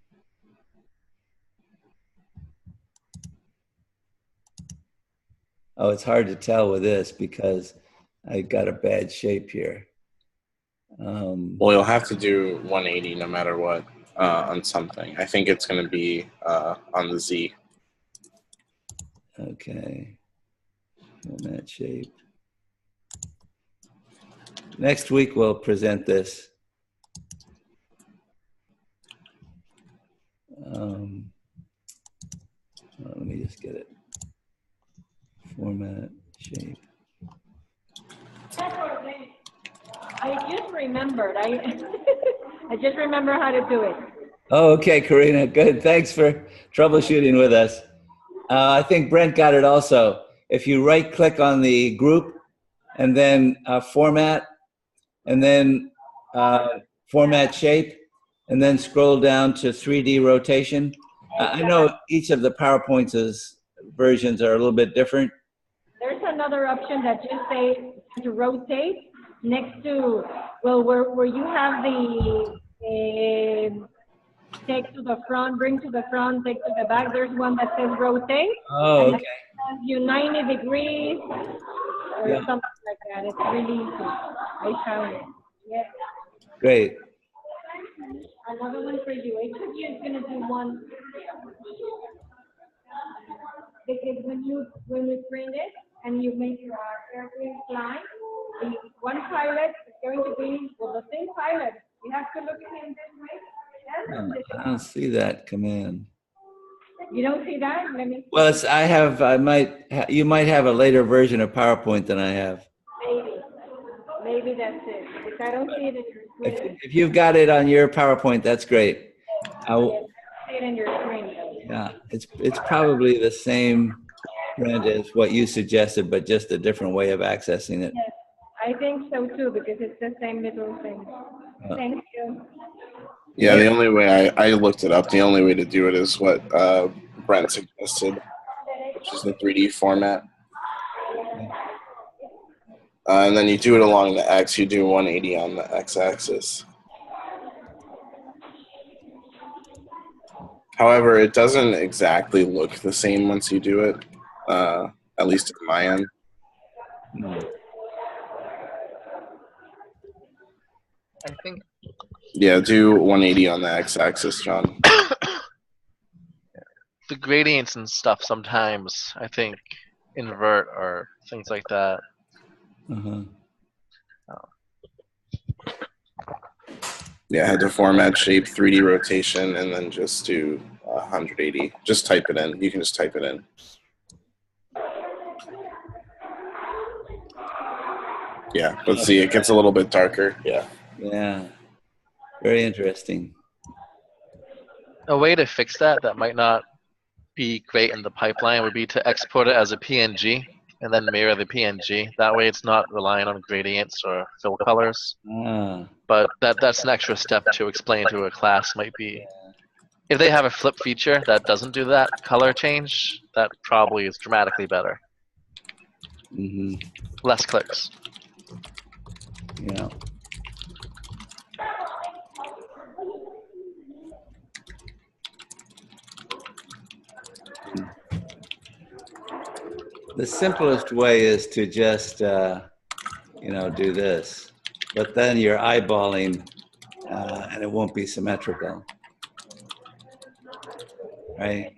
Oh, it's hard to tell with this because I got a bad shape here. Well, you'll have to do 180 no matter what on something. I think it's going to be on the Z. Okay. Format shape. Next week we'll present this. Let's get it. Format, shape. I just remembered. I just remember how to do it. Oh, okay, Karina. Good. Thanks for troubleshooting with us. I think Brent got it also. If you right-click on the group and then format, and then format shape, and then scroll down to 3D rotation. I know each of the PowerPoints versions are a little bit different. There's another option that just says to rotate next to, well, where you have the take to the front, bring to the front, take to the back. There's one that says rotate. Oh, okay. You 90 degrees or something like that. It's really easy. I found it. Yeah. Great. Another one for you. Each of you is going to do one. Because when we print it and you make your airplane fly, the one pilot is going to be, well, the same pilot. You have to look at him this way. Oh, I don't see that command. You don't see that? Let me see. Well, you might have a later version of PowerPoint than I have. Maybe that's it. Because I don't see it in your screen. If you've got it on your PowerPoint, that's great. I don't see it in your screen, though. Yeah, it's probably the same trend as what you suggested, but just a different way of accessing it. Yes, I think so too, because it's the same little thing. Thank you. Yeah, the only way I looked it up, the only way to do it is what Brent suggested, which is the 3D format. And then you do it along the X, you do 180 on the X-axis. However, it doesn't exactly look the same once you do it, at least at my end. I think. Yeah, do 180 on the X-axis, John. The gradients and stuff sometimes, I think, invert or things like that. Yeah, I had to format, shape, 3D rotation, and then just do 180. Just type it in. You can just type it in. Yeah, let's see. It gets a little bit darker. Yeah. Yeah. Very interesting. A way to fix that might not be great in the pipeline would be to export it as a PNG and then mirror the PNG. That way it's not relying on gradients or fill colors. But that's an extra step to explain to a class might be. If they have a flip feature that doesn't do that color change, that probably is dramatically better. Less clicks. Yeah. The simplest way is to just, do this, but then you're eyeballing, and it won't be symmetrical, right?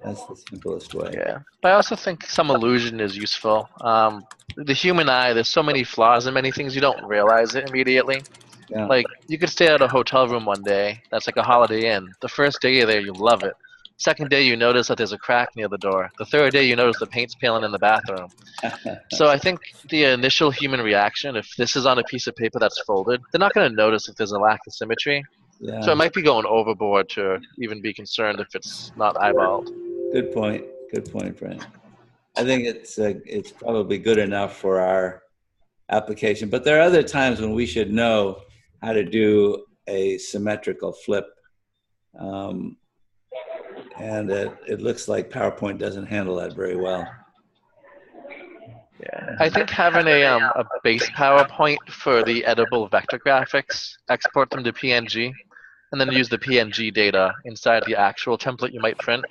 That's the simplest way. Yeah, but I also think some illusion is useful. The human eye, there's so many flaws in many things you don't realize it immediately. Yeah. Like, you could stay at a hotel room one day, that's like a Holiday Inn. The first day you're there, you love it. Second day, you notice that there's a crack near the door. The third day, you notice the paint's peeling in the bathroom. So I think the initial human reaction, if this is on a piece of paper that's folded, they're not going to notice if there's a lack of symmetry. Yeah. So it might be going overboard to even be concerned if it's not eyeballed. Good point. Good point, Brent. I think it's probably good enough for our application, but there are other times when we should know how to do a symmetrical flip. And it looks like PowerPoint doesn't handle that very well. Yeah, I think having a base PowerPoint for the editable vector graphics, export them to PNG, and then use the PNG data inside the actual template you might print.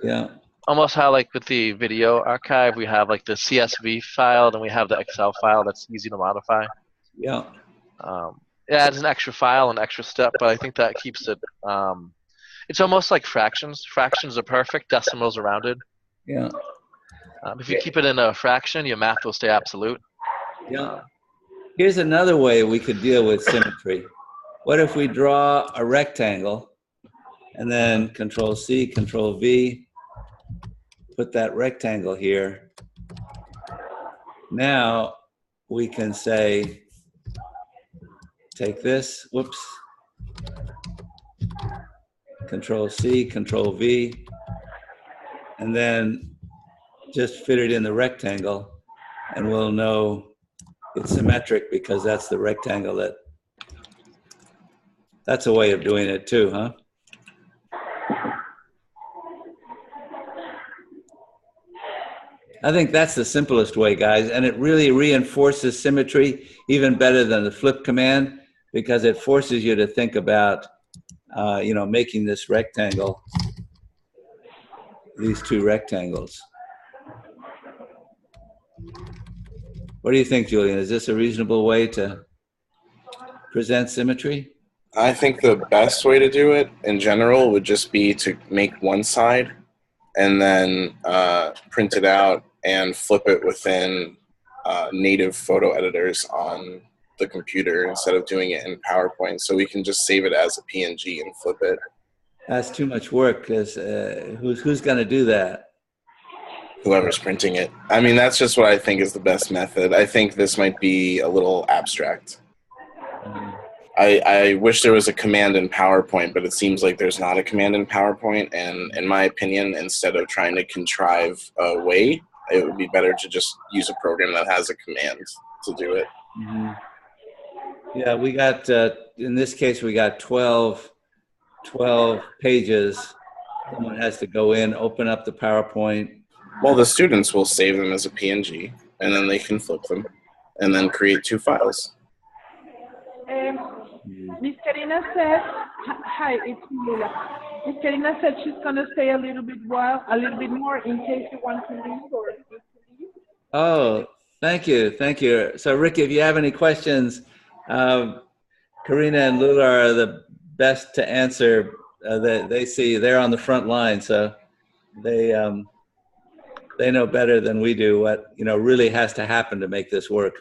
Yeah. Almost how like with the video archive, we have like the CSV file, then we have the Excel file that's easy to modify. Yeah. It adds an extra file, an extra step, but I think that keeps it. It's almost like fractions. Fractions are perfect. Decimals are rounded. Yeah. If you keep it in a fraction, your math will stay absolute. Yeah. Here's another way we could deal with symmetry. What if we draw a rectangle and then Control C, Control V, put that rectangle here. Now we can say, take this, whoops, Control C, Control V, and then just fit it in the rectangle, and we'll know it's symmetric because that's the rectangle that's a way of doing it too, huh? I think that's the simplest way, guys, and it really reinforces symmetry even better than the flip command because it forces you to think about, making this rectangle, these two rectangles. What do you think, Julian? Is this a reasonable way to present symmetry? I think the best way to do it in general would just be to make one side and then print it out and flip it within native photo editors on the computer instead of doing it in PowerPoint. So we can just save it as a PNG and flip it. That's too much work. Who's going to do that? Whoever's printing it. I mean, that's just what I think is the best method. I think this might be a little abstract. I wish there was a command in PowerPoint, but it seems like there's not a command in PowerPoint. And in my opinion, instead of trying to contrive a way, it would be better to just use a program that has a command to do it. Mm-hmm. Yeah, we got, in this case, we got 12 pages. Someone has to go in, open up the PowerPoint. Well, the students will save them as a PNG, and then they can flip them, and then create two files. Miss Karina said, hi, it's Lula. Miss Karina said she's going to stay a little bit more in case you want to leave or need to leave. Oh, thank you. Thank you. So, Ricky, if you have any questions, Karina and Lula are the best to answer. They're on the front line, so they know better than we do what really has to happen to make this work.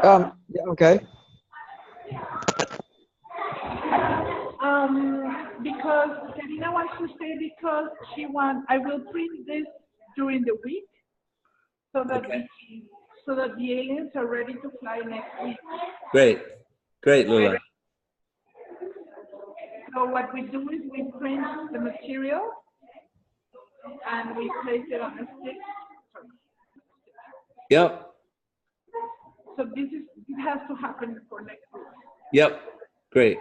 Yeah, okay. Because Karina wants to stay because I will print this during the week so that the aliens are ready to fly next week. Great, Lula. So what we do is we print the material and we place it on a stick. Yep. So it has to happen for next week. Yep. Great.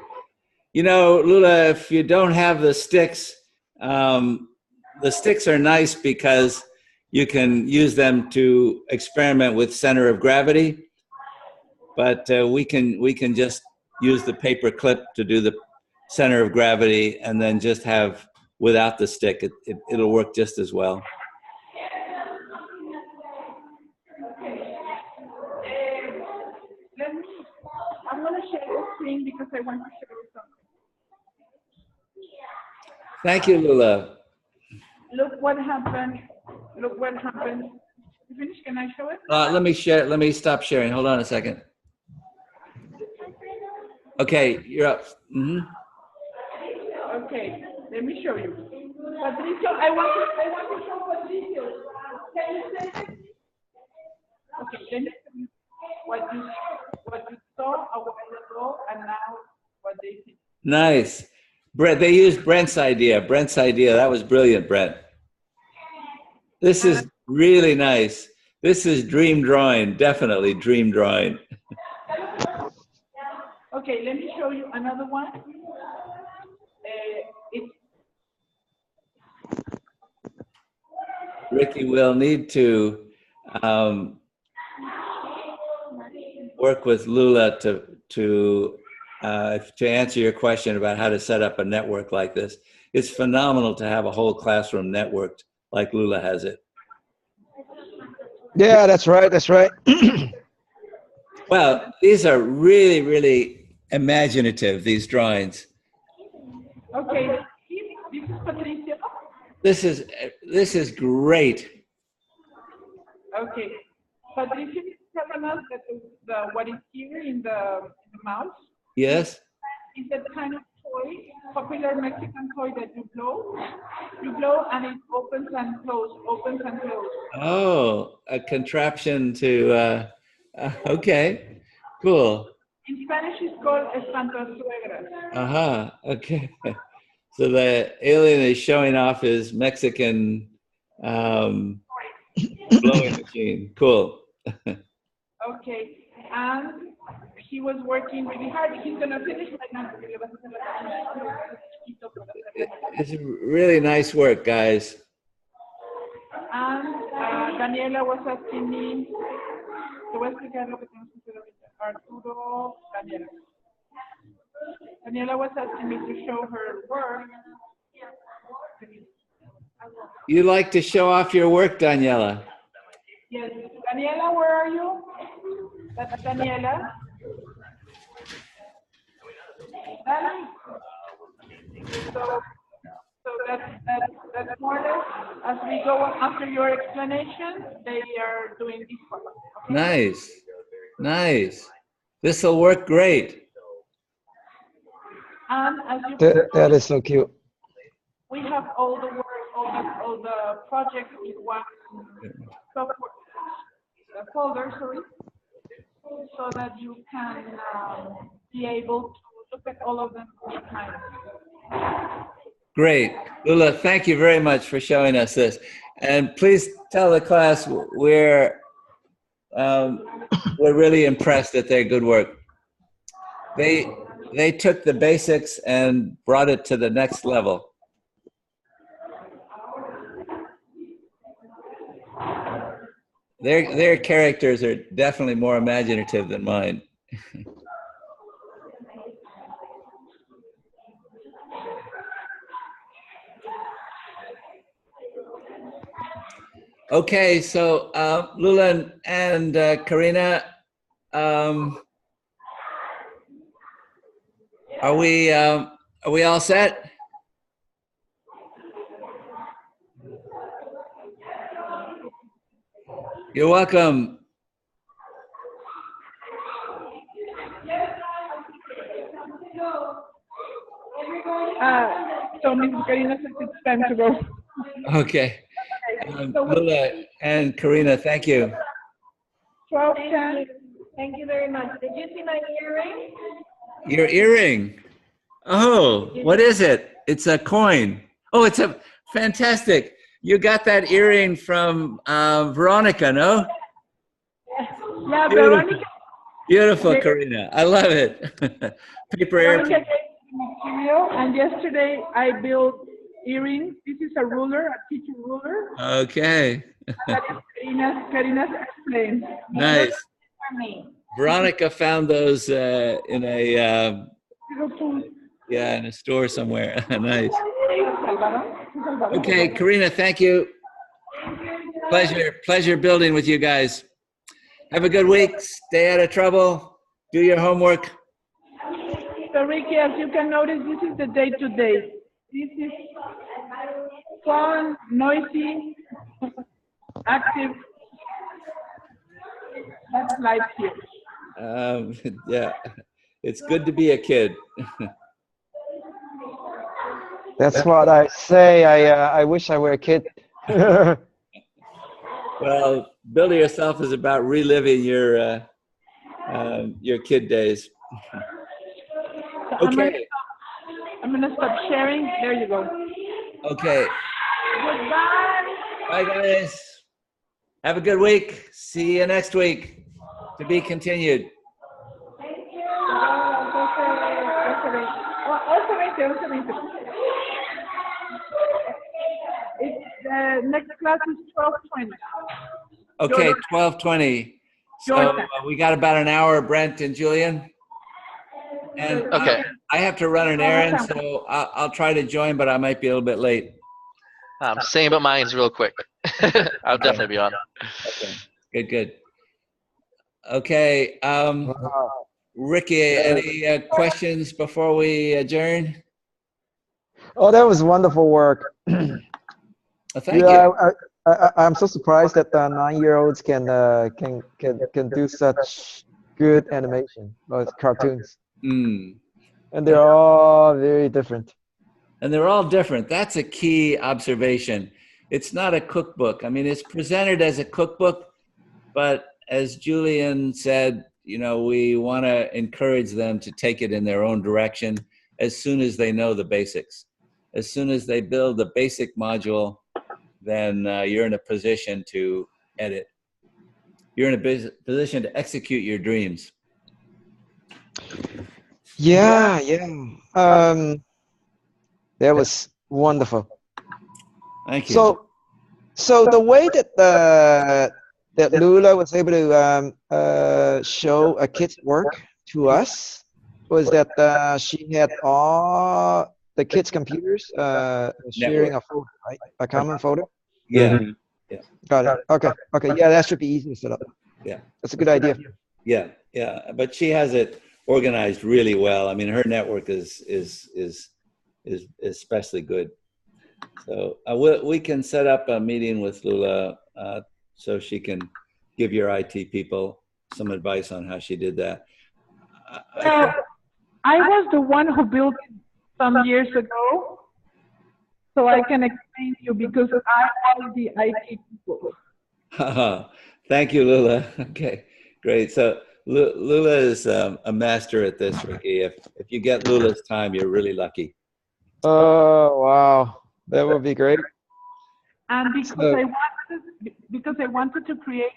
Lula, if you don't have the sticks are nice because you can use them to experiment with center of gravity, but we can just use the paper clip to do the center of gravity and then just have without the stick. It'll work just as well. I'm going to share the screen because I want to show you something. Thank you, Lula. Look what happened. You finished? Can I show it? Let me share. Let me stop sharing. Hold on a second. Okay, you're up. Mm-hmm. Okay, let me show you. Patricio, I want to show Patricio. Can you say it? Okay, let me show you what you saw a while ago and now what they see. Nice. Brent, they used Brent's idea. That was brilliant, Brent. This is really nice. This is dream drawing, definitely dream drawing. Okay, let me show you another one. Ricky will need to work with Lula to answer your question about how to set up a network like this. It's phenomenal to have a whole classroom networked like Lula has it. Yeah, that's right. That's right. Well, these are really, really imaginative, these drawings. Okay, this is Patricio. This is great. Okay, Patricio is telling us that what is here in the mouse. Yes. Is that kind of toy popular Mexican toy that you blow. You blow and it opens and closes, opens and closes. Oh, a contraption to, okay, cool. In Spanish, it's called espantazuegras. Uh-huh, okay. So the alien is showing off his Mexican blowing machine. Cool. Okay, and he was working really hard. He's gonna finish right now. It's really nice work, guys. And Daniela was asking me, te voy a explicar lo que tenemos que hacer ahorita. Arturo, Daniela. Daniela was asking me to show her work. You like to show off your work, Daniela? Yes. Daniela, where are you? That's Daniela. Dani. So that's more or less, as we go on after your explanation, they are doing this part. Okay? Nice, nice. This will work great. And as you That is so cute. we have all the work, all the projects in one software folder, sorry, so that you can be able to look at all of them anytime. Great. Lula, thank you very much for showing us this. And please tell the class we're really impressed at their good work. They took the basics and brought it to the next level. Their characters are definitely more imaginative than mine. Okay, so Lula and Karina, are we all set? You're welcome. So Mrs. Karina says it's time to go. Okay. Lula and Karina, thank you. 12:10. Thank you very much. Did you see my earring? Your earring. Oh, what is it? It's a coin. Oh, it's a fantastic. You got that earring from Veronica, no? Yeah, Beautiful. Veronica. Beautiful, Karina. I love it. Paper Veronica earring. gave me material, and yesterday I built earrings. This is a ruler, a teacher ruler. Okay. That is Karina's explain. Nice. For me. Veronica found those in a in a store somewhere. Nice. Okay, Karina, thank you. Pleasure building with you guys. Have a good week. Stay out of trouble. Do your homework. So Ricky, as you can notice, this is the day-to-day. This is fun, noisy, active. That's life here. Yeah, it's good to be a kid. That's what I say. I wish I were a kid. Well, building yourself is about reliving your kid days. Okay. I'm gonna stop sharing. There you go. Okay. Goodbye. Bye, guys. Have a good week. See you next week. To be continued. Thank you. The next class is 12:20. Okay, 12:20. So we got about an hour, Brent and Julian. And Okay. I have to run an errand, so I'll try to join, but I might be a little bit late. Same, but mine's real quick. I'll definitely be on. Okay, good. Okay, Ricky, any questions before we adjourn? Oh, that was wonderful work. Thank you. I'm so surprised that 9-year-olds can do such good animation, or cartoons. Mm. And they're all very different. and they're all different. That's a key observation. It's not a cookbook. I mean, it's presented as a cookbook, but as Julian said, you know, we want to encourage them to take it in their own direction as soon as they know the basics. As soon as they build the basic module, then you're in a position to edit. You're in a position to execute your dreams. Yeah, that was wonderful. Thank you. So the way that Lula was able to show a kid's work to us was that she had all the kids' computers sharing a folder, right? A common folder. Yeah. Yeah. Got it. Okay. Yeah, that should be easy to set up. Yeah. That's a good idea. Yeah. But she has it organized really well. I mean, her network is especially good. So we can set up a meeting with Lula so she can give your IT people some advice on how she did that. I was the one who built it some years ago, so I can explain to you because I was the IT people. Thank you, Lula. Okay, great. So Lula is a master at this, Ricky. If you get Lula's time, you're really lucky. Oh, wow. That would be great. And because I wanted to create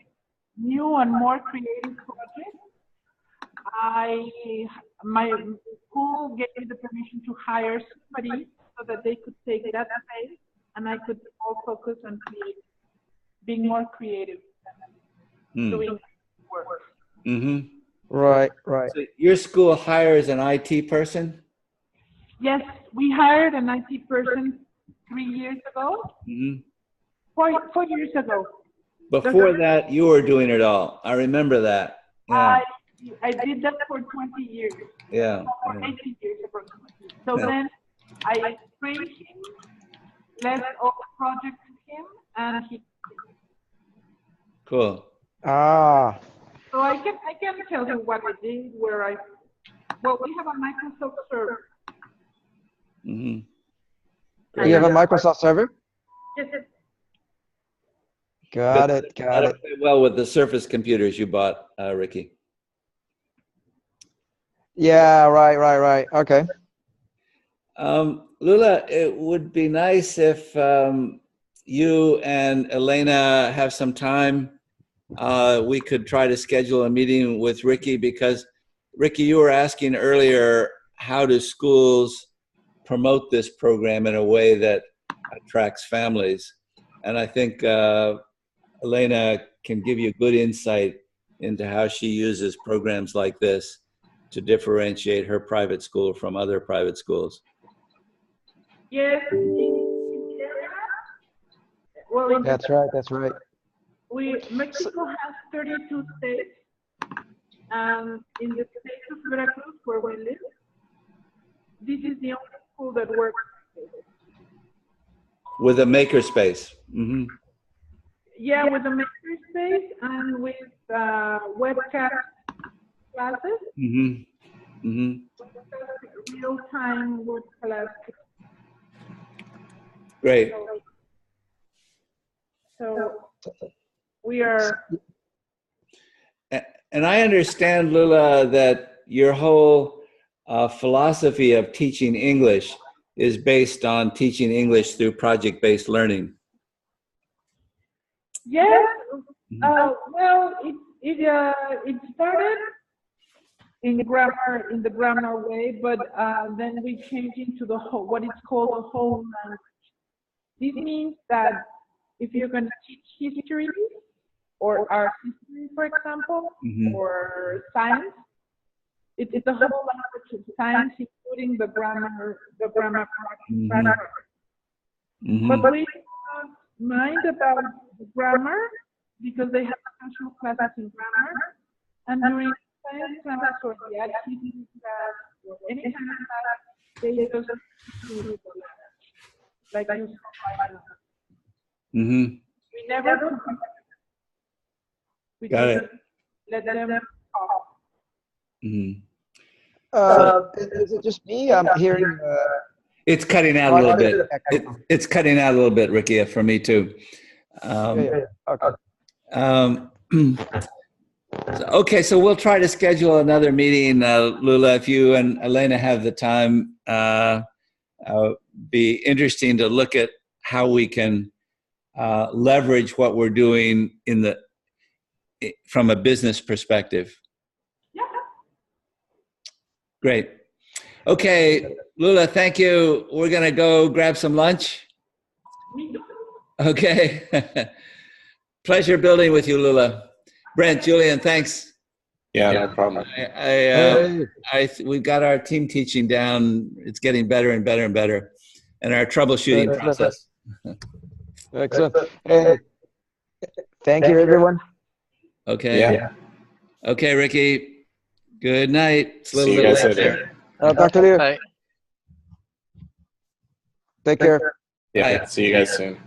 new and more creative projects, my school gave me the permission to hire somebody so that they could take that space and I could all focus on being more creative, doing work. Mm-hmm. Right. So your school hires an IT person? Yes, we hired an IT person 3 years ago. Mm-hmm. 4 years ago. Before that, you were doing it all. I remember that. Yeah. I did that for 20 years. Yeah. For 18 years approximately. So then I trained him, left all the projects to him, and he. Cool. Ah. So I can tell you what I did, well, we have a Microsoft server. Mm-hmm. You have a Microsoft server? Yes. Got it. Well, with the Surface computers you bought, Ricky. Yeah, right. Okay. Lula, it would be nice if you and Elena have some time. We could try to schedule a meeting with Ricky because, Ricky, you were asking earlier, how do schools promote this program in a way that attracts families? And I think Elena can give you good insight into how she uses programs like this to differentiate her private school from other private schools. Yes. Well, that's right. Mexico has 32 states. In the state of Veracruz, where we live, this is the only school that works with a makerspace. Mm-hmm. Yeah, with a makerspace and with webcast classes. Mm-hmm. Mm-hmm. Real-time web classes. Great. So we are. And I understand, Lula, that your whole philosophy of teaching English is based on teaching English through project-based learning. Yes. Well, it started in the grammar way, but then we changed into what is called the whole language. This means that if you're going to teach history or art history, for example, or science, it's the whole language of science, including the grammar part. But we don't mind about the grammar because they have special classes in grammar, and during science class or the activity class or any kind of class, they just do the language, like you saw right now. We never. We got just it. let them talk. Is it just me? I'm hearing It's cutting out a little bit. It's cutting out a little bit, Ricky, for me too. Okay. Okay, so we'll try to schedule another meeting, Lula, if you and Elena have the time. Be interesting to look at how we can leverage what we're doing from a business perspective. Yeah. Great. Okay, Lula, thank you. We're gonna go grab some lunch. Me too. Okay. Pleasure building with you, Lula. Brent, Julian, thanks. Yeah, no problem. We've got our team teaching down. It's getting better and better and better, and our troubleshooting process. Excellent. Hey, thank you, everyone. Okay. Yeah. Okay, Ricky. Good night. It's a little See you bit guys late later. there. I'll talk to you. Bye. Take care. Yeah. Bye. See you guys soon.